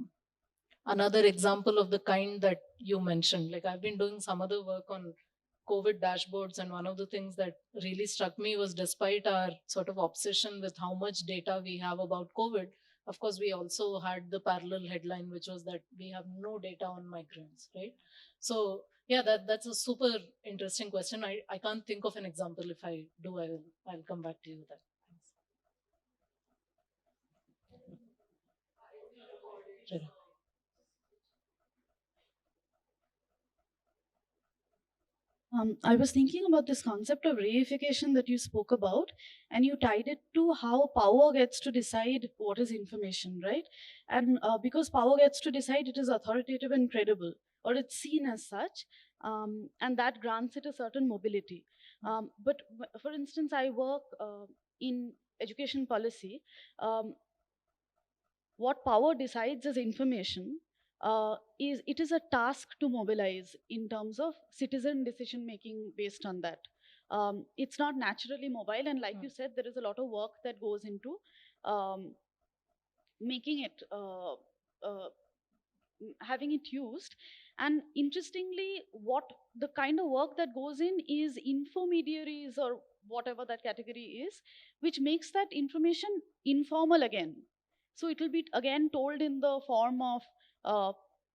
another example of the kind that you mentioned. Like, I've been doing some other work on COVID dashboards, and one of the things that really struck me was, despite our sort of obsession with how much data we have about COVID, of course, we also had the parallel headline, which was that we have no data on migrants, right? So, yeah, that's a super interesting question. I can't think of an example. If I do, I'll come back to you with that. Thanks. I was thinking about this concept of reification that you spoke about, and you tied it to how power gets to decide what is information, right? And because power gets to decide, it is authoritative and credible, or it's seen as such, and that grants it a certain mobility. But for instance, I work in education policy. What power decides as information is it is a task to mobilize in terms of citizen decision making based on that. It's not naturally mobile, and like you said, there is a lot of work that goes into making it having it used. And interestingly, what the kind of work that goes in is intermediaries or whatever that category is, which makes that information informal again. So it will be again told in the form of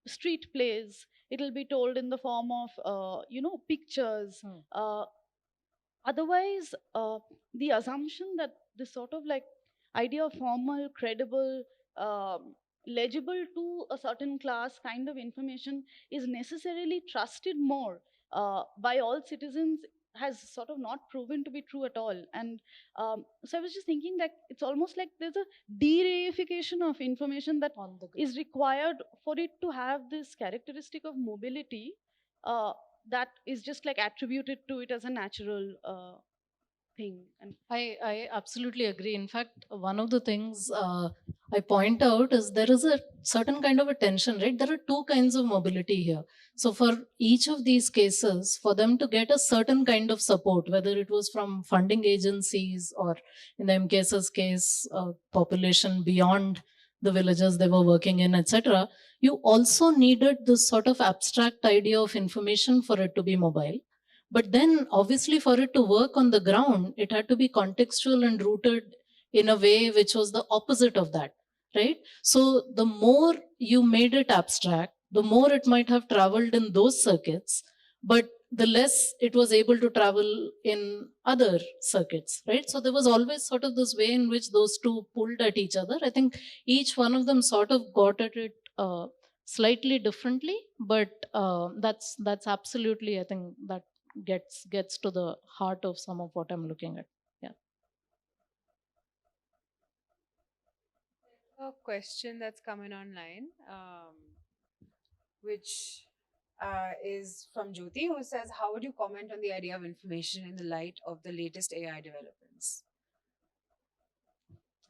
street plays. It will be told in the form of pictures. Otherwise, the assumption that this sort of like idea of formal, credible, legible to a certain class kind of information is necessarily trusted more by all citizens has sort of not proven to be true at all. And so I was just thinking that it's almost like there's a de-reification of information that is required for it to have this characteristic of mobility that is just like attributed to it as a natural thing. And I absolutely agree. In fact, one of the things I point out is there is a certain kind of a tension, right? There are two kinds of mobility here. So for each of these cases, for them to get a certain kind of support, whether it was from funding agencies or in the MKS's case, population beyond the villages they were working in, etc., you also needed this sort of abstract idea of information for it to be mobile. But then, obviously, for it to work on the ground, it had to be contextual and rooted in a way which was the opposite of that, right? So, the more you made it abstract, the more it might have traveled in those circuits. But the less it was able to travel in other circuits, right? So there was always sort of this way in which those two pulled at each other. I think each one of them sort of got at it slightly differently, but that's absolutely, I think that gets to the heart of some of what I'm looking at. Yeah. A question that's coming online, which is from Jyoti, who says, "How would you comment on the idea of information in the light of the latest AI developments?"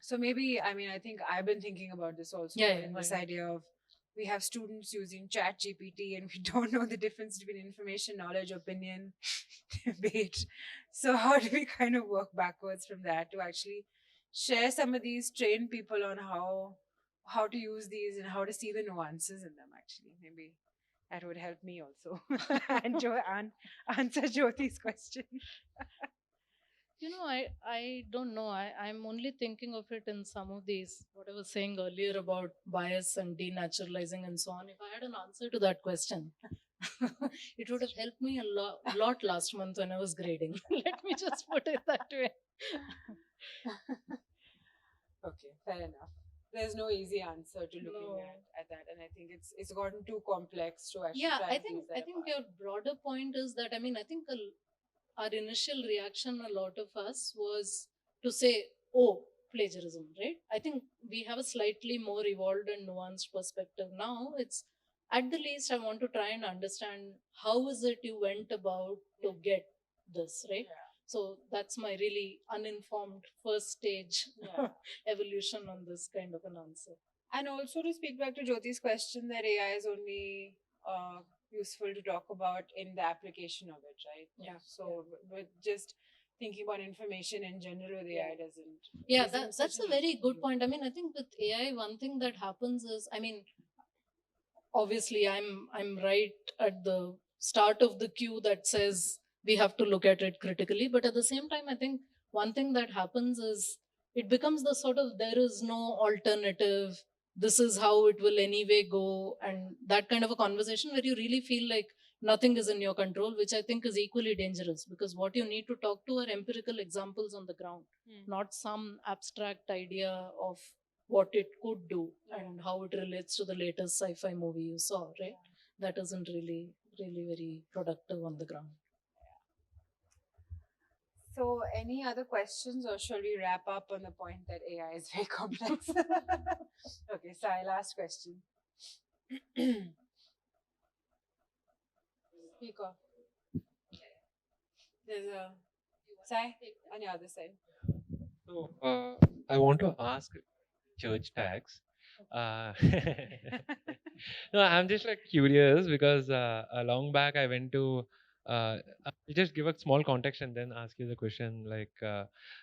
So maybe, I mean, I think I've been thinking about this also, in this idea of we have students using Chat GPT and we don't know the difference between information, knowledge, opinion, debate. So how do we kind of work backwards from that to actually share some of these, train people on how to use these and how to see the nuances in them? Actually, maybe that would help me also and answer Jyoti's question. I don't know. I'm only thinking of it in some of these, what I was saying earlier about bias and denaturalizing and so on. If I had an answer to that question, it would have helped me a lot last month when I was grading. Let me just put it that way. Okay, fair enough. There's no easy answer to looking at that, and I think it's gotten too complex to actually. Yeah, try I and think tease that apart. your broader point is that, I mean, I think our initial reaction, a lot of us, was to say, oh, plagiarism, right? I think we have a slightly more evolved and nuanced perspective now. It's, at the least, I want to try and understand how is it you went about to get this, right? Yeah. So that's my really uninformed first stage evolution on this kind of an answer. And also to speak back to Jyoti's question, that AI is only useful to talk about in the application of it, right? Yeah. So, but just thinking about information in general with AI doesn't. Yeah, isn't that's such a very good point. I mean, I think with AI, one thing that happens is, I mean, obviously I'm right at the start of the queue that says we have to look at it critically, but at the same time, I think one thing that happens is it becomes the sort of, there is no alternative, this is how it will anyway go, and that kind of a conversation where you really feel like nothing is in your control, which I think is equally dangerous, because what you need to talk to are empirical examples on the ground, not some abstract idea of what it could do and how it relates to the latest sci-fi movie you saw, right? That isn't really very productive on the ground. So, any other questions, or shall we wrap up on the point that AI is very complex? Okay, so last question. Speak off. There's a Sai on the other side. So I want to ask church tax. No, I'm just like curious because a long back I went to. I'll just give a small context and then ask you the question. Like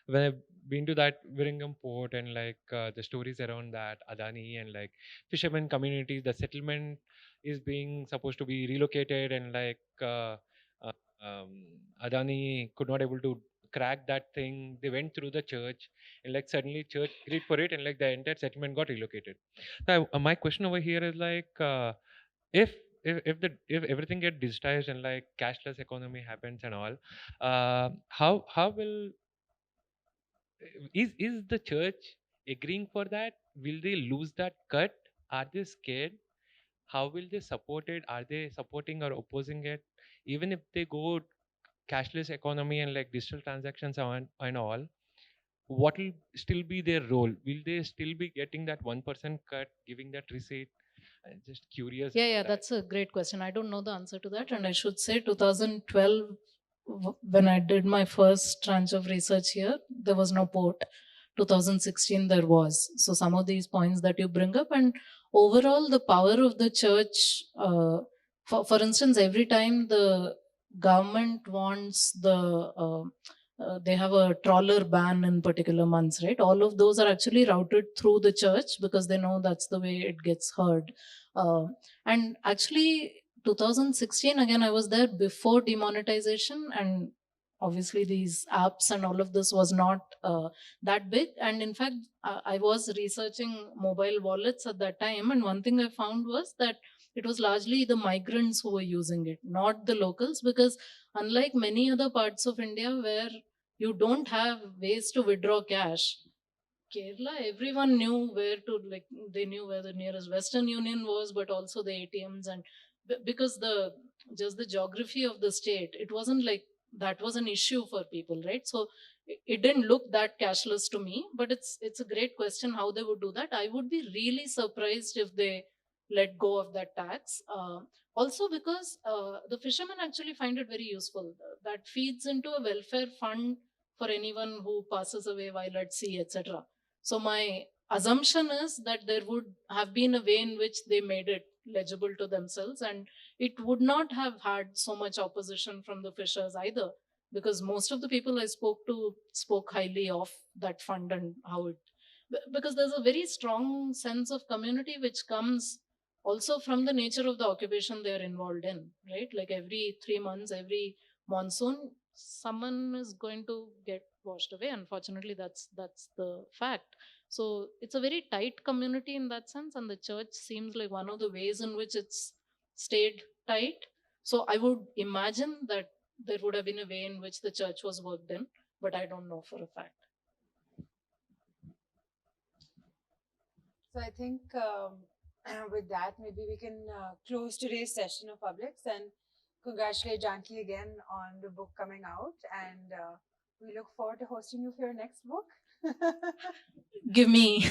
when I've been to that Viringam port and like the stories around that Adani and like fishermen communities, the settlement is being supposed to be relocated and like Adani could not able to crack that thing. They went through the church and like suddenly church agreed for it and like the entire settlement got relocated. So my question over here is like if if everything get digitized and like cashless economy happens and all, how will is the church agreeing for that? Will they lose that cut? Are they scared? How will they support it? Are they supporting or opposing it? Even if they go cashless economy and like digital transactions and all, what will still be their role? Will they still be getting that 1% cut, giving that receipt? I'm just curious. Yeah, that's a great question. I don't know the answer to that, and I should say 2012, when I did my first tranche of research here, there was no port. 2016 there was. So some of these points that you bring up, and overall the power of the church, for instance, every time the government wants they have a trawler ban in particular months, right? All of those are actually routed through the church because they know that's the way it gets heard. And actually 2016, again, I was there before demonetization, and obviously these apps and all of this was not that big. And in fact, I was researching mobile wallets at that time, and one thing I found was that it was largely the migrants who were using it, not the locals, because unlike many other parts of India where you don't have ways to withdraw cash, Kerala, everyone knew where to, like, they knew where the nearest Western Union was, but also the ATMs. And because just the geography of the state, it wasn't like that was an issue for people, right? So it didn't look that cashless to me, but it's a great question how they would do that. I would be really surprised if they let go of that tax. Also, because the fishermen actually find it very useful. That feeds into a welfare fund for anyone who passes away while at sea, etc. So my assumption is that there would have been a way in which they made it legible to themselves, and it would not have had so much opposition from the fishers either, because most of the people I spoke to spoke highly of that fund and how it, because there's a very strong sense of community which comes also from the nature of the occupation they are involved in, right? Like every 3 months, every monsoon, someone is going to get washed away. Unfortunately, that's the fact. So it's a very tight community in that sense, and the church seems like one of the ways in which it's stayed tight. So I would imagine that there would have been a way in which the church was worked in, but I don't know for a fact. So I think with that, maybe we can close today's session of Publics and congratulate Janaki again on the book coming out. And we look forward to hosting you for your next book. Give me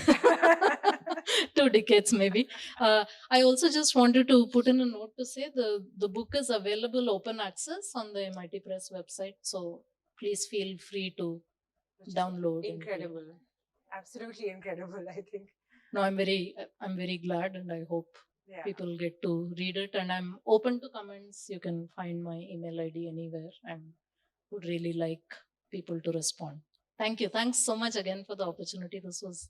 2 decades maybe. I also just wanted to put in a note to say the book is available open access on the MIT Press website. So please feel free to download. Incredible. Absolutely incredible, I think. No, I'm very glad, and I hope people get to read it, and I'm open to comments. You can find my email ID anywhere, and would really like people to respond. Thank you. Thanks so much again for the opportunity. This was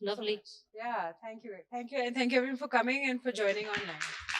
lovely. So yeah, thank you. Thank you. And thank you everyone for coming and for joining online.